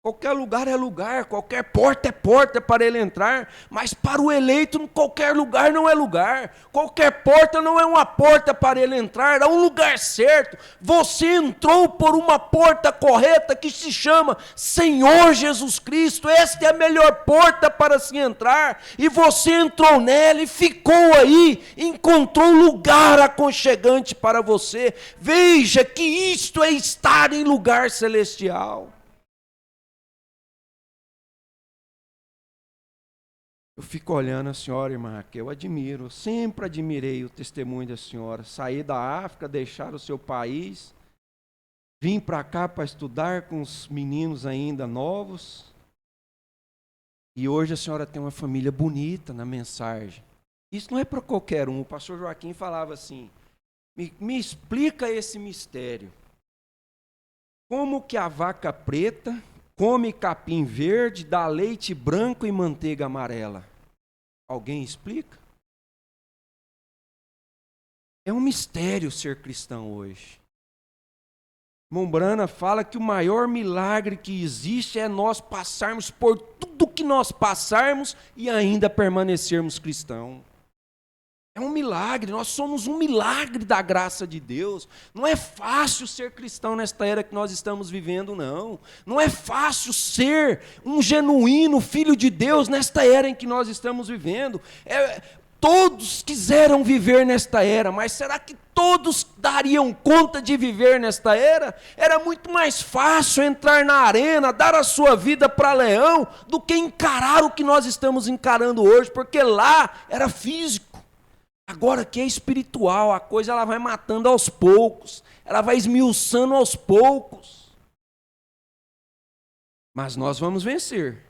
Qualquer lugar é lugar, qualquer porta é porta para ele entrar, mas para o eleito qualquer lugar não é lugar, qualquer porta não é uma porta para ele entrar, é um lugar certo. Você entrou por uma porta correta que se chama Senhor Jesus Cristo, esta é a melhor porta para se entrar, e você entrou nela e ficou aí, encontrou lugar aconchegante para você. Veja que isto é estar em lugar celestial. Eu fico olhando a senhora, irmã Raquel, eu admiro, sempre admirei o testemunho da senhora. Sair da África, deixar o seu país, vim para cá para estudar com os meninos ainda novos. E hoje a senhora tem uma família bonita na mensagem. Isso não é para qualquer um. O pastor Joaquim falava assim, me explica esse mistério. Como que a vaca preta come capim verde, dá leite branco e manteiga amarela? Alguém explica? É um mistério ser cristão hoje. Mombrana fala que o maior milagre que existe é nós passarmos por tudo que nós passarmos e ainda permanecermos cristãos. É um milagre, nós somos um milagre da graça de Deus. Não é fácil ser cristão nesta era que nós estamos vivendo, não. Não é fácil ser um genuíno filho de Deus nesta era em que nós estamos vivendo. Todos quiseram viver nesta era, mas será que todos dariam conta de viver nesta era? Era muito mais fácil entrar na arena, dar a sua vida para leão, do que encarar o que nós estamos encarando hoje, porque lá era físico. Agora que é espiritual, a coisa ela vai matando aos poucos, ela vai esmiuçando aos poucos. Mas nós vamos vencer,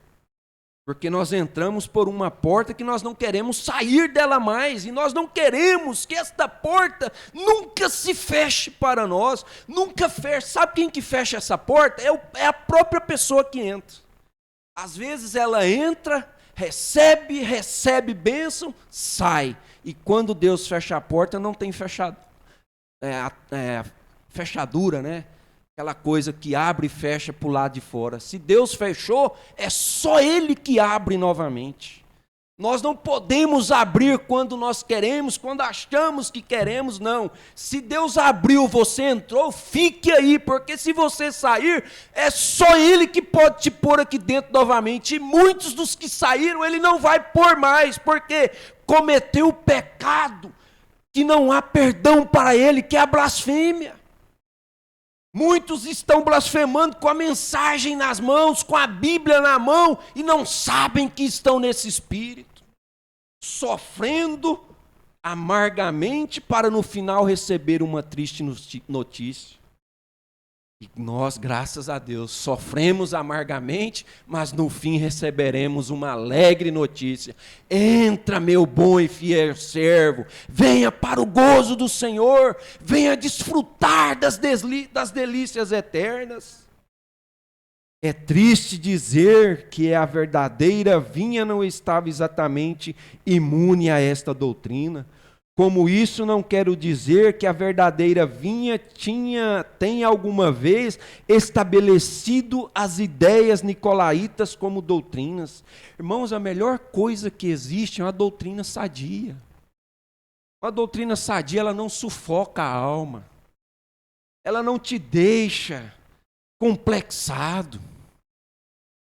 porque nós entramos por uma porta que nós não queremos sair dela mais, e nós não queremos que esta porta nunca se feche para nós, nunca feche. Sabe quem que fecha essa porta? É a própria pessoa que entra. Às vezes ela entra, recebe bênção, sai. E quando Deus fecha a porta, não tem fechadura, né? Aquela coisa que abre e fecha para o lado de fora. Se Deus fechou, é só Ele que abre novamente. Nós não podemos abrir quando nós queremos, quando achamos que queremos, não. Se Deus abriu, você entrou, fique aí, porque se você sair, é só Ele que pode te pôr aqui dentro novamente. E muitos dos que saíram, Ele não vai pôr mais, porque cometeu o pecado, que não há perdão para Ele, que é a blasfêmia. Muitos estão blasfemando com a mensagem nas mãos, com a Bíblia na mão, e não sabem que estão nesse espírito, sofrendo amargamente para no final receber uma triste notícia. E nós, graças a Deus, sofremos amargamente, mas no fim receberemos uma alegre notícia. Entra, meu bom e fiel servo, venha para o gozo do Senhor, venha desfrutar das delícias eternas. É triste dizer que a verdadeira vinha não estava exatamente imune a esta doutrina. Como isso, não quero dizer que a verdadeira vinha tem alguma vez estabelecido as ideias nicolaítas como doutrinas. Irmãos, a melhor coisa que existe é uma doutrina sadia. Uma doutrina sadia, ela não sufoca a alma. Ela não te deixa complexado.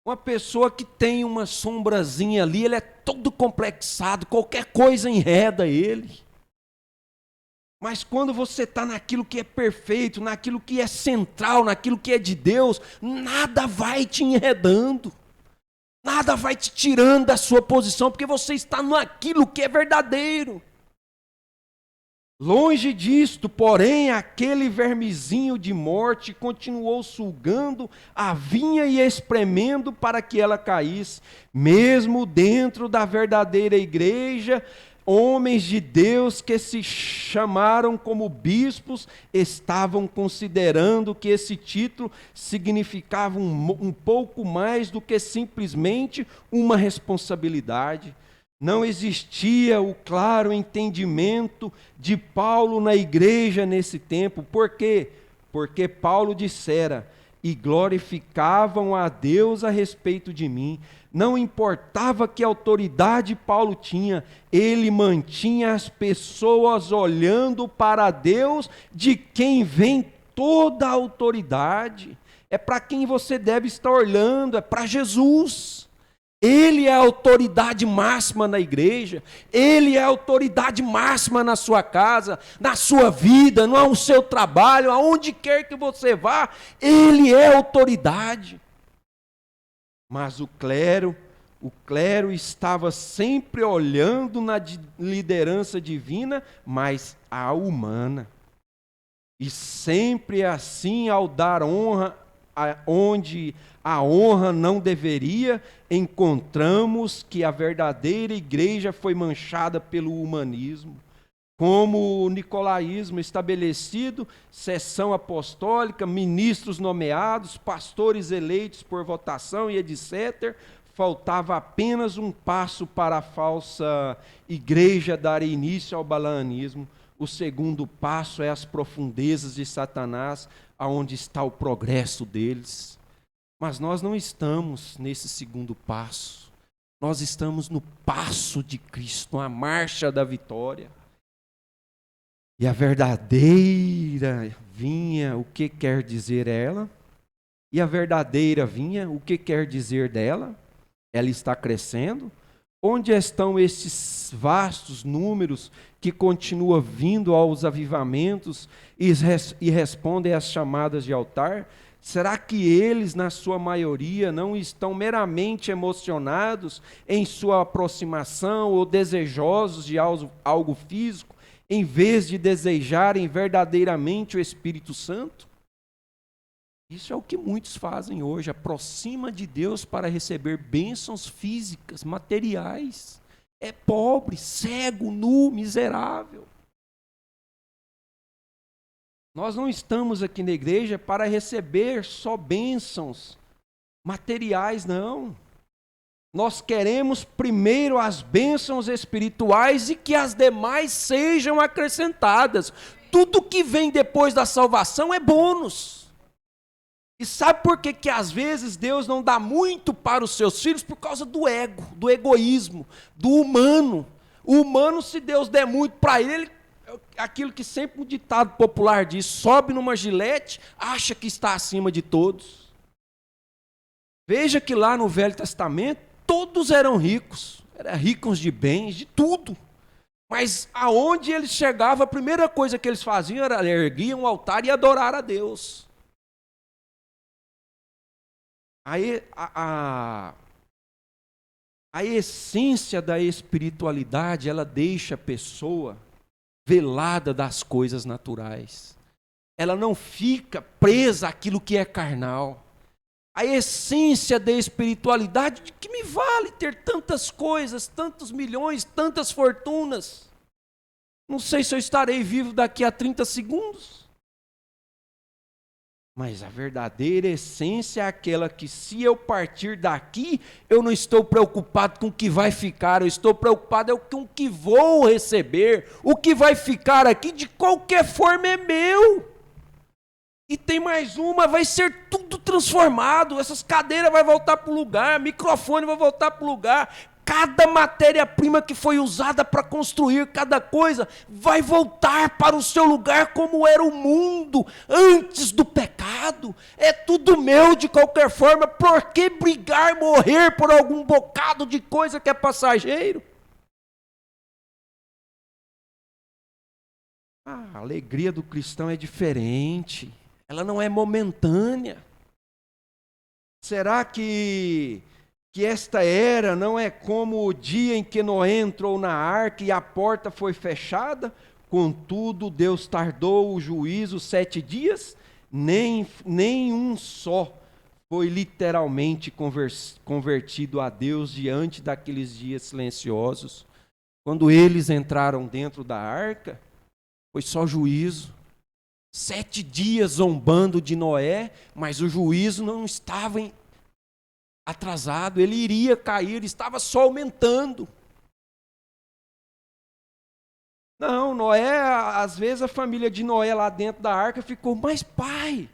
Uma pessoa que tem uma sombrazinha ali, ele é todo complexado, qualquer coisa enreda ele. Mas quando você está naquilo que é perfeito, naquilo que é central, naquilo que é de Deus, nada vai te enredando, nada vai te tirando da sua posição, porque você está naquilo que é verdadeiro. Longe disto, porém, aquele vermezinho de morte continuou sugando a vinha e espremendo para que ela caísse, mesmo dentro da verdadeira igreja. Homens de Deus que se chamaram como bispos estavam considerando que esse título significava um pouco mais do que simplesmente uma responsabilidade. Não existia o claro entendimento de Paulo na igreja nesse tempo. Por quê? Porque Paulo dissera: e glorificavam a Deus a respeito de mim. Não importava que autoridade Paulo tinha, ele mantinha as pessoas olhando para Deus, de quem vem toda a autoridade. É para quem você deve estar olhando, é para Jesus. Ele é a autoridade máxima na igreja, Ele é a autoridade máxima na sua casa, na sua vida, no seu trabalho, aonde quer que você vá, Ele é a autoridade. Mas o clero estava sempre olhando na liderança divina, mas a humana. E sempre assim, ao dar honra onde a honra não deveria, encontramos que a verdadeira igreja foi manchada pelo humanismo. Como o nicolaísmo estabelecido, sessão apostólica, ministros nomeados, pastores eleitos por votação e etc., faltava apenas um passo para a falsa igreja dar início ao balaamismo. O segundo passo é as profundezas de Satanás, aonde está o progresso deles. Mas nós não estamos nesse segundo passo. Nós estamos no passo de Cristo, na marcha da vitória. E a verdadeira vinha, o que quer dizer ela? E a verdadeira vinha, o que quer dizer dela? Ela está crescendo? Onde estão esses vastos números que continuam vindo aos avivamentos e respondem às chamadas de altar? Será que eles, na sua maioria, não estão meramente emocionados em sua aproximação ou desejosos de algo físico, em vez de desejarem verdadeiramente o Espírito Santo? Isso é o que muitos fazem hoje, aproxima de Deus para receber bênçãos físicas, materiais. É pobre, cego, nu, miserável. Nós não estamos aqui na igreja para receber só bênçãos materiais, não. Nós queremos primeiro as bênçãos espirituais e que as demais sejam acrescentadas. Tudo que vem depois da salvação é bônus. E sabe por que que às vezes Deus não dá muito para os seus filhos? Por causa do ego, do egoísmo, do humano. O humano, se Deus der muito para ele, aquilo que sempre um ditado popular diz, sobe numa gilete, acha que está acima de todos. Veja que lá no Velho Testamento, todos eram ricos de bens, de tudo. Mas aonde eles chegavam, a primeira coisa que eles faziam era erguer um altar e adorar a Deus. Aí a essência da espiritualidade, ela deixa a pessoa velada das coisas naturais. Ela não fica presa àquilo que é carnal. A essência da espiritualidade, de que me vale ter tantas coisas, tantos milhões, tantas fortunas? Não sei se eu estarei vivo daqui a 30 segundos. Mas a verdadeira essência é aquela que, se eu partir daqui, eu não estou preocupado com o que vai ficar, eu estou preocupado com o que vou receber. O que vai ficar aqui, de qualquer forma, é meu. E tem mais uma, vai ser tudo transformado, essas cadeiras vão voltar para o lugar, microfone vai voltar para o lugar, cada matéria-prima que foi usada para construir cada coisa, vai voltar para o seu lugar como era o mundo antes do pecado. É tudo meu de qualquer forma, por que brigar, morrer por algum bocado de coisa que é passageiro? A alegria do cristão é diferente. Ela não é momentânea. Será que esta era não é como o dia em que Noé entrou na arca e a porta foi fechada? Contudo, Deus tardou o juízo 7 dias? Nem um só foi literalmente convertido a Deus diante daqueles dias silenciosos. Quando eles entraram dentro da arca, foi só juízo. 7 dias zombando de Noé, mas o juízo não estava atrasado, ele iria cair, ele estava só aumentando. Não, Noé, às vezes a família de Noé lá dentro da arca ficou, mas pai,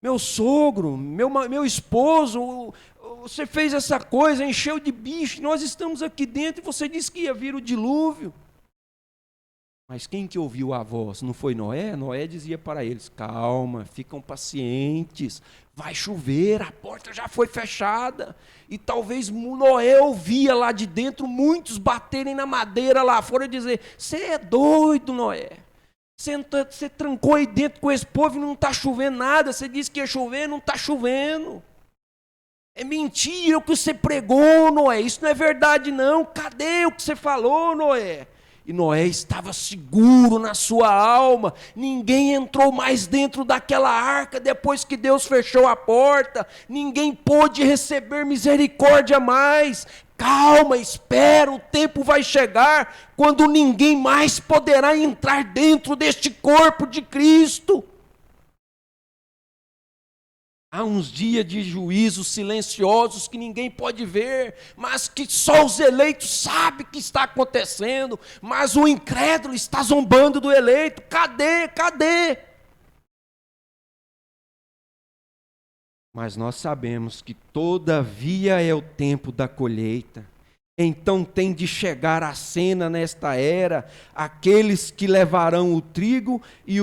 meu sogro, meu esposo, você fez essa coisa, encheu de bicho, nós estamos aqui dentro e você disse que ia vir o dilúvio. Mas quem que ouviu a voz? Não foi Noé? Noé dizia para eles, calma, ficam pacientes, vai chover, a porta já foi fechada. E talvez Noé ouvia lá de dentro muitos baterem na madeira lá fora e dizer, você é doido, Noé. Você trancou aí dentro com esse povo e não está chovendo nada, você disse que ia chover, não está chovendo. É mentira o que você pregou, Noé, isso não é verdade não, cadê o que você falou, Noé? E Noé estava seguro na sua alma, ninguém entrou mais dentro daquela arca depois que Deus fechou a porta, ninguém pôde receber misericórdia mais. Calma, espera, o tempo vai chegar quando ninguém mais poderá entrar dentro deste corpo de Cristo. Há uns dias de juízos silenciosos que ninguém pode ver, mas que só os eleitos sabem que está acontecendo, mas o incrédulo está zombando do eleito. Cadê? Cadê? Mas nós sabemos que todavia é o tempo da colheita. Então tem de chegar a cena nesta era, aqueles que levarão o trigo e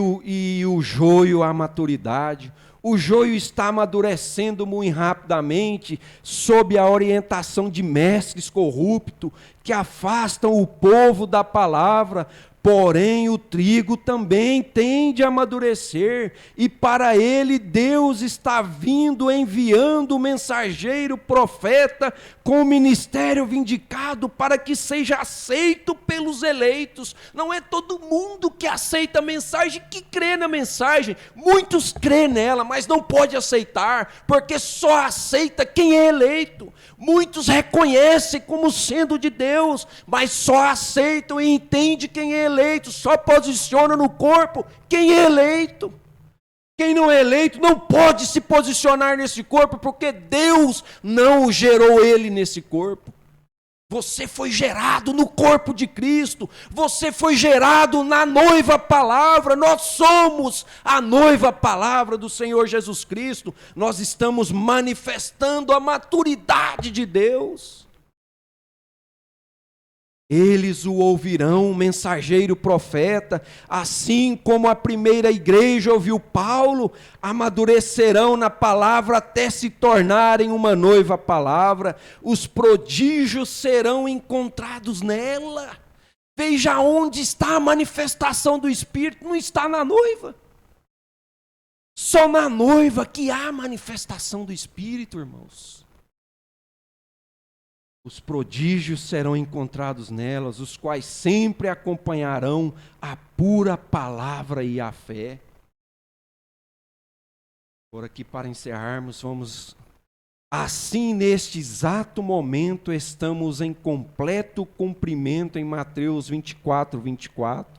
o joio à maturidade. O joio está amadurecendo muito rapidamente, sob a orientação de mestres corruptos, que afastam o povo da palavra. Porém, o trigo também tende a amadurecer, e para ele Deus está vindo, enviando o mensageiro profeta com o ministério vindicado para que seja aceito pelos eleitos. Não é todo mundo que aceita a mensagem, que crê na mensagem. Muitos crêem nela, mas não pode aceitar, porque só aceita quem é eleito. Muitos reconhecem como sendo de Deus, mas só aceitam e entendem quem é eleito, só posiciona no corpo quem é eleito. Quem não é eleito não pode se posicionar nesse corpo, porque Deus não o gerou ele nesse corpo. Você foi gerado no corpo de Cristo, você foi gerado na noiva palavra, nós somos a noiva palavra do Senhor Jesus Cristo, nós estamos manifestando a maturidade de Deus. Eles o ouvirão, mensageiro profeta, assim como a primeira igreja ouviu Paulo, amadurecerão na palavra até se tornarem uma noiva palavra, os prodígios serão encontrados nela. Veja onde está a manifestação do Espírito, não está na noiva. Só na noiva que há a manifestação do Espírito, irmãos. Os prodígios serão encontrados nelas, os quais sempre acompanharão a pura palavra e a fé. Por aqui, para encerrarmos, vamos... Assim, neste exato momento, estamos em completo cumprimento em Mateus 24, 24,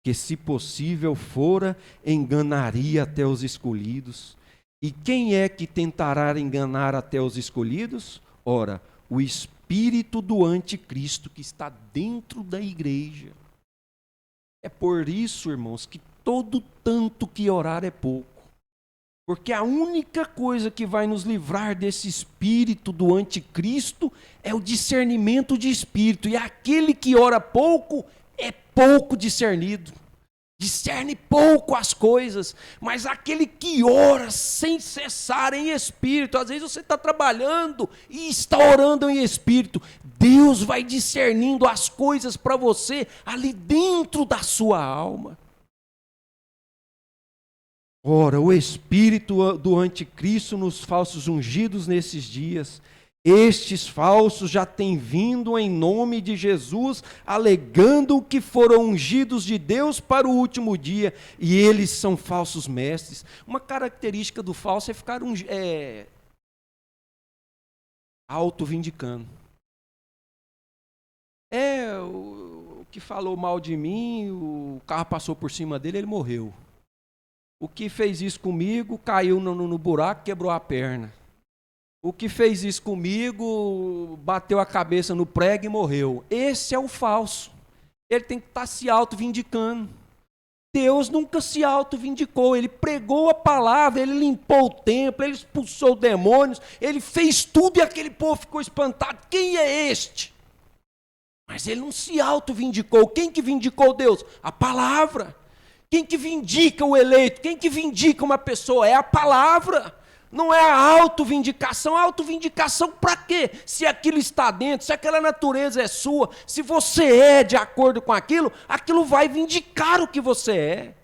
que, se possível fora, enganaria até os escolhidos. E quem é que tentará enganar até os escolhidos? Ora, o espírito do anticristo que está dentro da igreja. É por isso, irmãos, que todo tanto que orar é pouco. Porque a única coisa que vai nos livrar desse espírito do anticristo é o discernimento de espírito. E aquele que ora pouco é pouco discernido. Discerne pouco as coisas, mas aquele que ora sem cessar em espírito, às vezes você está trabalhando e está orando em espírito, Deus vai discernindo as coisas para você ali dentro da sua alma. Ora, o espírito do anticristo nos falsos ungidos nesses dias, estes falsos já têm vindo em nome de Jesus, alegando que foram ungidos de Deus para o último dia, e eles são falsos mestres. Uma característica do falso é ficar auto-vindicando. O que falou mal de mim, o carro passou por cima dele, ele morreu. O que fez isso comigo, caiu no buraco, quebrou a perna. O que fez isso comigo, bateu a cabeça no prego e morreu. Esse é o falso. Ele tem que estar se auto-vindicando. Deus nunca se auto-vindicou. Ele pregou a palavra, ele limpou o templo, ele expulsou demônios, ele fez tudo e aquele povo ficou espantado. Quem é este? Mas ele não se auto-vindicou. Quem que vindicou Deus? A palavra. Quem que vindica o eleito? Quem que vindica uma pessoa? É a palavra. Não é a auto-vindicação. A auto-vindicação para quê? Se aquilo está dentro, se aquela natureza é sua, se você é de acordo com aquilo, aquilo vai vindicar o que você é.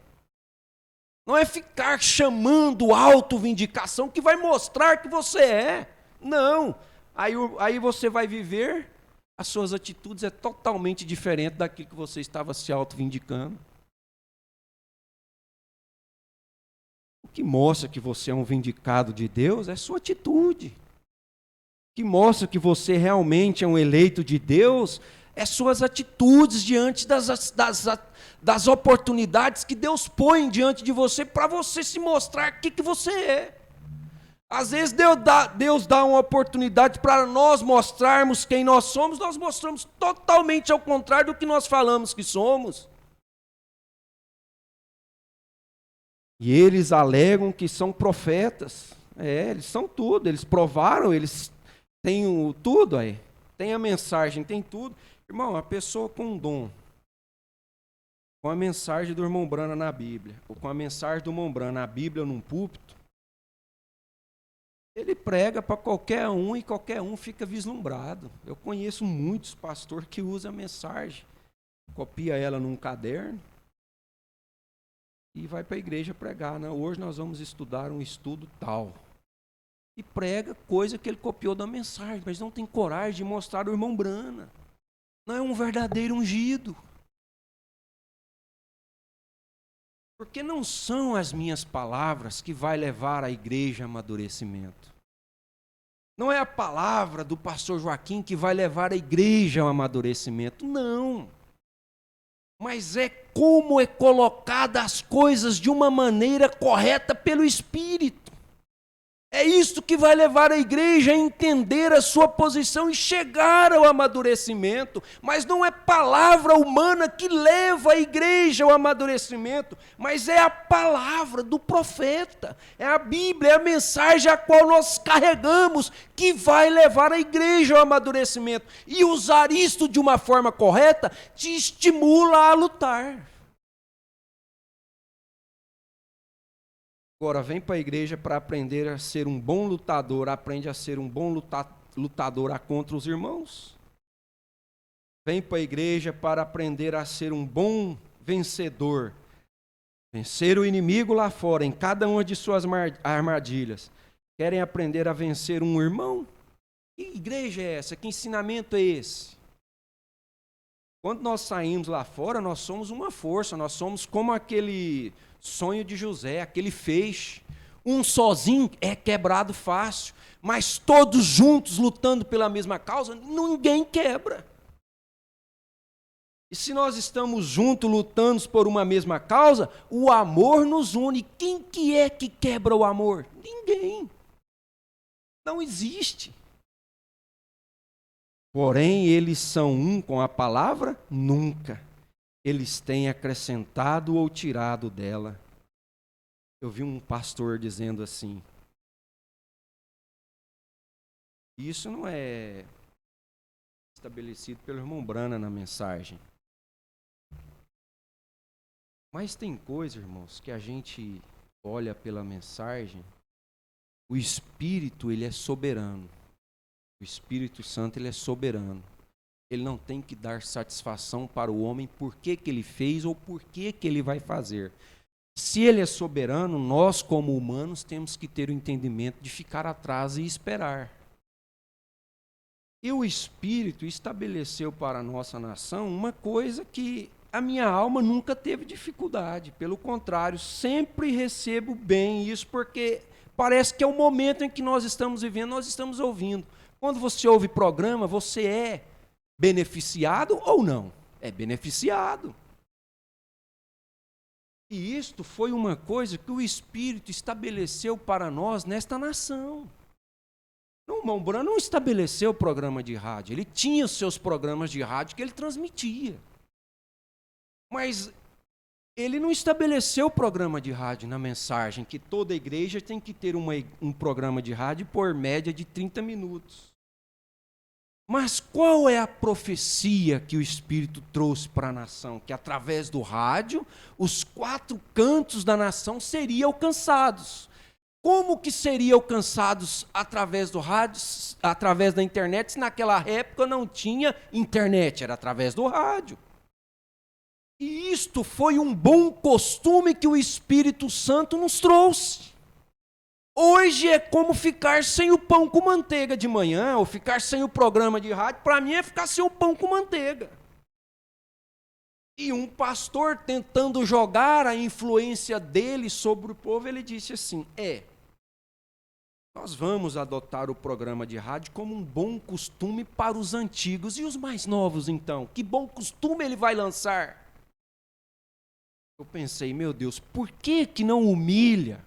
Não é ficar chamando auto-vindicação que vai mostrar que você é. Não. Aí você vai viver, as suas atitudes é totalmente diferente daquilo que você estava se auto-vindicando. O que mostra que você é um vindicado de Deus é sua atitude. O que mostra que você realmente é um eleito de Deus é suas atitudes diante das oportunidades que Deus põe diante de você para você se mostrar o que você é. Às vezes Deus dá uma oportunidade para nós mostrarmos quem nós mostramos totalmente ao contrário do que nós falamos que somos. E eles alegam que são profetas. Eles são tudo, eles provaram, eles têm tudo aí. Tem a mensagem, tem tudo. Irmão, a pessoa com um dom, com a mensagem do irmão Brana na Bíblia, ou com a mensagem do irmão Brana na Bíblia num púlpito, ele prega para qualquer um e qualquer um fica vislumbrado. Eu conheço muitos pastores que usam a mensagem, copia ela num caderno, e vai para a igreja pregar. Não, hoje nós vamos estudar um estudo tal. E prega coisa que ele copiou da mensagem, mas não tem coragem de mostrar o irmão Brana. Não é um verdadeiro ungido. Porque não são as minhas palavras que vai levar a igreja a amadurecimento. Não é a palavra do pastor Joaquim que vai levar a igreja ao amadurecimento. Não. Mas é como é colocada as coisas de uma maneira correta pelo Espírito. É isso que vai levar a igreja a entender a sua posição e chegar ao amadurecimento. Mas não é palavra humana que leva a igreja ao amadurecimento, mas é a palavra do profeta. É a Bíblia, é a mensagem a qual nós carregamos que vai levar a igreja ao amadurecimento. E usar isto de uma forma correta te estimula a lutar. Agora, vem para a igreja para aprender a ser um bom lutador, aprende a ser um bom lutador contra os irmãos. Vem para a igreja para aprender a ser um bom vencedor, vencer o inimigo lá fora, em cada uma de suas armadilhas. Querem aprender a vencer um irmão? Que igreja é essa? Que ensinamento é esse? Quando nós saímos lá fora, nós somos uma força, nós somos como aquele sonho de José, aquele feixe. Um sozinho é quebrado fácil, mas todos juntos lutando pela mesma causa, ninguém quebra. E se nós estamos juntos lutando por uma mesma causa, o amor nos une. Quem que é que quebra o amor? Ninguém. Não existe. Porém, eles são um com a palavra? Nunca. Eles têm acrescentado ou tirado dela. Eu vi um pastor dizendo assim, isso não é estabelecido pelo irmão Brana na mensagem. Mas tem coisa, irmãos, que a gente olha pela mensagem, o Espírito, ele é soberano. O Espírito Santo, ele é soberano. Ele não tem que dar satisfação para o homem por que ele fez ou por que ele vai fazer. Se ele é soberano, nós como humanos temos que ter o entendimento de ficar atrás e esperar. E o Espírito estabeleceu para a nossa nação uma coisa que a minha alma nunca teve dificuldade. Pelo contrário, sempre recebo bem isso, porque parece que é o momento em que nós estamos vivendo, nós estamos ouvindo. Quando você ouve programa, você é beneficiado ou não? É beneficiado. E isto foi uma coisa que o Espírito estabeleceu para nós nesta nação. O irmão Brana não estabeleceu programa de rádio, ele tinha os seus programas de rádio que ele transmitia. Mas ele não estabeleceu programa de rádio na mensagem, que toda igreja tem que ter um programa de rádio por média de 30 minutos. Mas qual é a profecia que o Espírito trouxe para a nação? Que através do rádio, os 4 cantos da nação seriam alcançados. Como que seriam alcançados através do rádio, através da internet, se naquela época não tinha internet, era através do rádio. E isto foi um bom costume que o Espírito Santo nos trouxe. Hoje é como ficar sem o pão com manteiga de manhã, ou ficar sem o programa de rádio, para mim é ficar sem o pão com manteiga. E um pastor tentando jogar a influência dele sobre o povo, ele disse assim, nós vamos adotar o programa de rádio como um bom costume para os antigos. E os mais novos, então? Que bom costume ele vai lançar? Eu pensei, meu Deus, por que não humilha?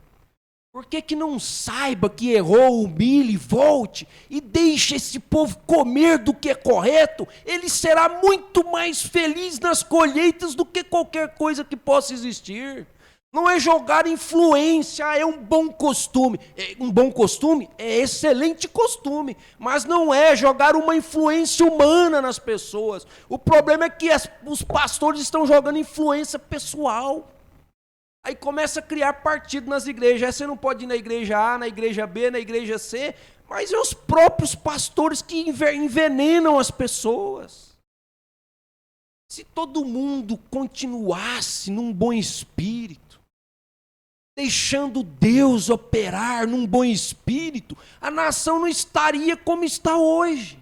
Por que não saiba que errou, humilhe, volte e deixe esse povo comer do que é correto? Ele será muito mais feliz nas colheitas do que qualquer coisa que possa existir. Não é jogar influência, é um bom costume. Um bom costume é excelente costume, mas não é jogar uma influência humana nas pessoas. O problema é que os pastores estão jogando influência pessoal. Aí começa a criar partido nas igrejas. Aí você não pode ir na igreja A, na igreja B, na igreja C, mas é os próprios pastores que envenenam as pessoas. Se todo mundo continuasse num bom espírito, deixando Deus operar num bom espírito, a nação não estaria como está hoje.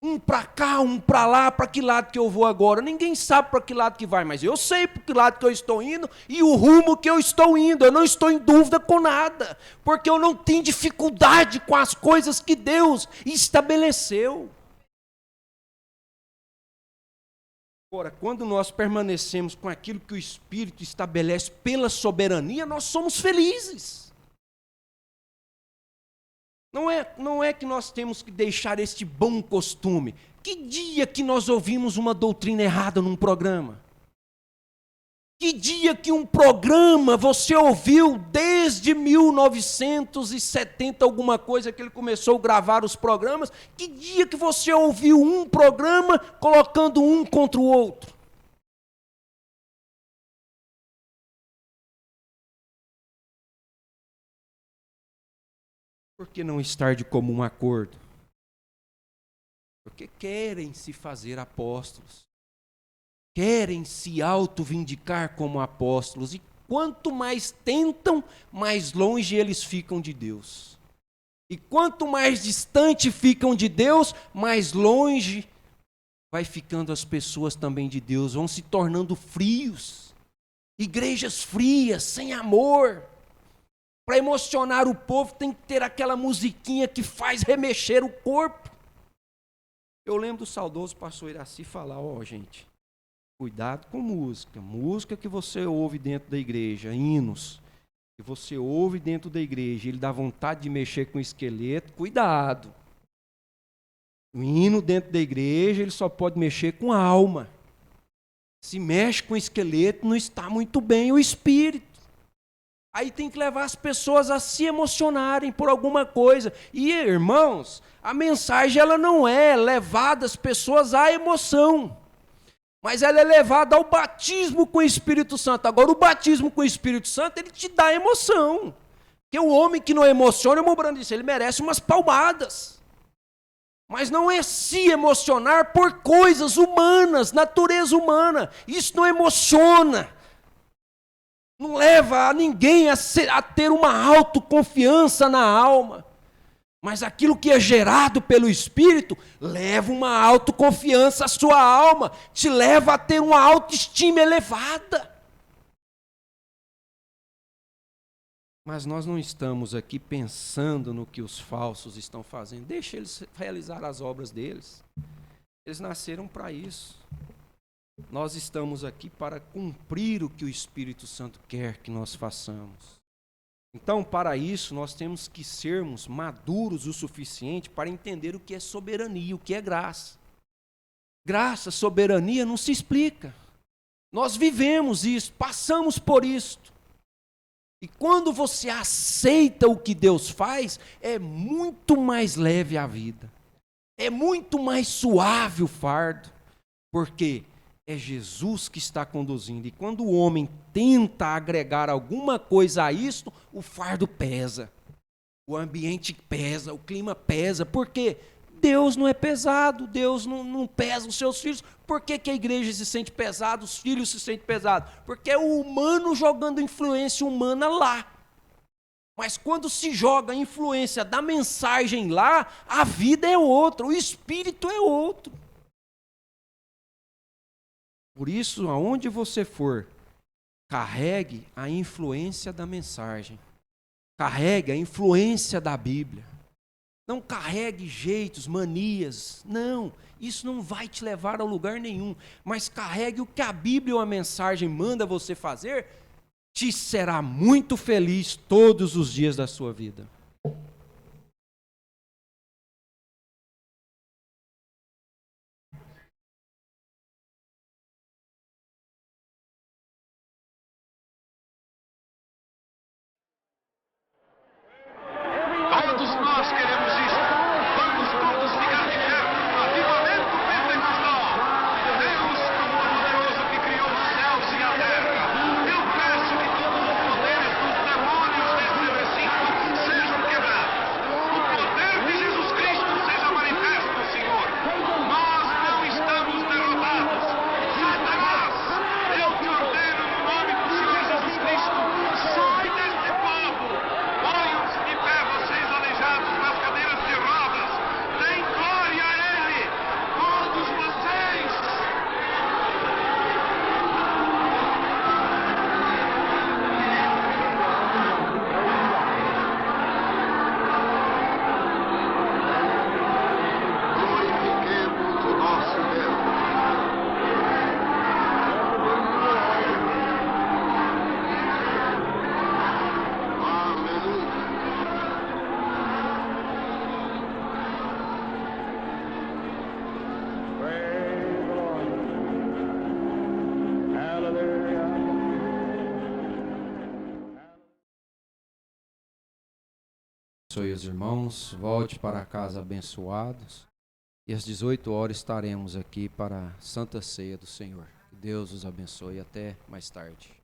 Um para cá, um para lá, para que lado que eu vou agora? Ninguém sabe para que lado que vai, mas eu sei para que lado que eu estou indo e o rumo que eu estou indo. Eu não estou em dúvida com nada, porque eu não tenho dificuldade com as coisas que Deus estabeleceu. Ora, quando nós permanecemos com aquilo que o Espírito estabelece pela soberania, nós somos felizes. Não é que nós temos que deixar este bom costume. Que dia que nós ouvimos uma doutrina errada num programa? Que dia que um programa você ouviu desde 1970, alguma coisa que ele começou a gravar os programas? Que dia que você ouviu um programa colocando um contra o outro? Por que não estar de comum acordo? Porque querem se fazer apóstolos. Querem se auto-vindicar como apóstolos. E quanto mais tentam, mais longe eles ficam de Deus. E quanto mais distante ficam de Deus, mais longe vai ficando as pessoas também de Deus. Vão se tornando frios. Igrejas frias, sem amor. Para emocionar o povo tem que ter aquela musiquinha que faz remexer o corpo. Eu lembro do saudoso pastor Iraci falar, gente, cuidado com música. Música que você ouve dentro da igreja, hinos, que você ouve dentro da igreja, ele dá vontade de mexer com o esqueleto, cuidado. O hino dentro da igreja, ele só pode mexer com a alma. Se mexe com o esqueleto, não está muito bem o espírito. Aí tem que levar as pessoas a se emocionarem por alguma coisa. E, irmãos, a mensagem ela não é levada as pessoas à emoção, mas ela é levada ao batismo com o Espírito Santo. Agora, o batismo com o Espírito Santo, ele te dá emoção. Porque o homem que não emociona, o Brando disse, ele merece umas palmadas. Mas não é se emocionar por coisas humanas, natureza humana. Isso não emociona. Não leva a ninguém a ter uma autoconfiança na alma. Mas aquilo que é gerado pelo Espírito, leva uma autoconfiança à sua alma. Te leva a ter uma autoestima elevada. Mas nós não estamos aqui pensando no que os falsos estão fazendo. Deixa eles realizar as obras deles. Eles nasceram para isso. Nós estamos aqui para cumprir o que o Espírito Santo quer que nós façamos. Então, para isso, nós temos que sermos maduros o suficiente para entender o que é soberania, o que é graça. Graça, soberania não se explica. Nós vivemos isso, passamos por isto. E quando você aceita o que Deus faz, é muito mais leve a vida. É muito mais suave o fardo. Por quê? É Jesus que está conduzindo. E quando o homem tenta agregar alguma coisa a isto, o fardo pesa. O ambiente pesa, o clima pesa. Por quê? Deus não é pesado, Deus não pesa os seus filhos. Por que a igreja se sente pesada, os filhos se sentem pesados? Porque é o humano jogando influência humana lá. Mas quando se joga a influência da mensagem lá, a vida é outra, o espírito é outro. Por isso, aonde você for, carregue a influência da mensagem. Carregue a influência da Bíblia. Não carregue jeitos, manias. Não, isso não vai te levar a lugar nenhum. Mas carregue o que a Bíblia ou a mensagem manda você fazer, te será muito feliz todos os dias da sua vida. Todos nós queremos isso. Vamos todos ficar de pé. Avivamento pentecostal. Deus, Todo-Poderoso que criou os céus e a terra. Eu peço que todos os poderes dos demônios deste recinto sejam Abençoe os irmãos, volte para casa abençoados. E às 18 horas estaremos aqui para a Santa Ceia do Senhor. Que Deus os abençoe. Até mais tarde.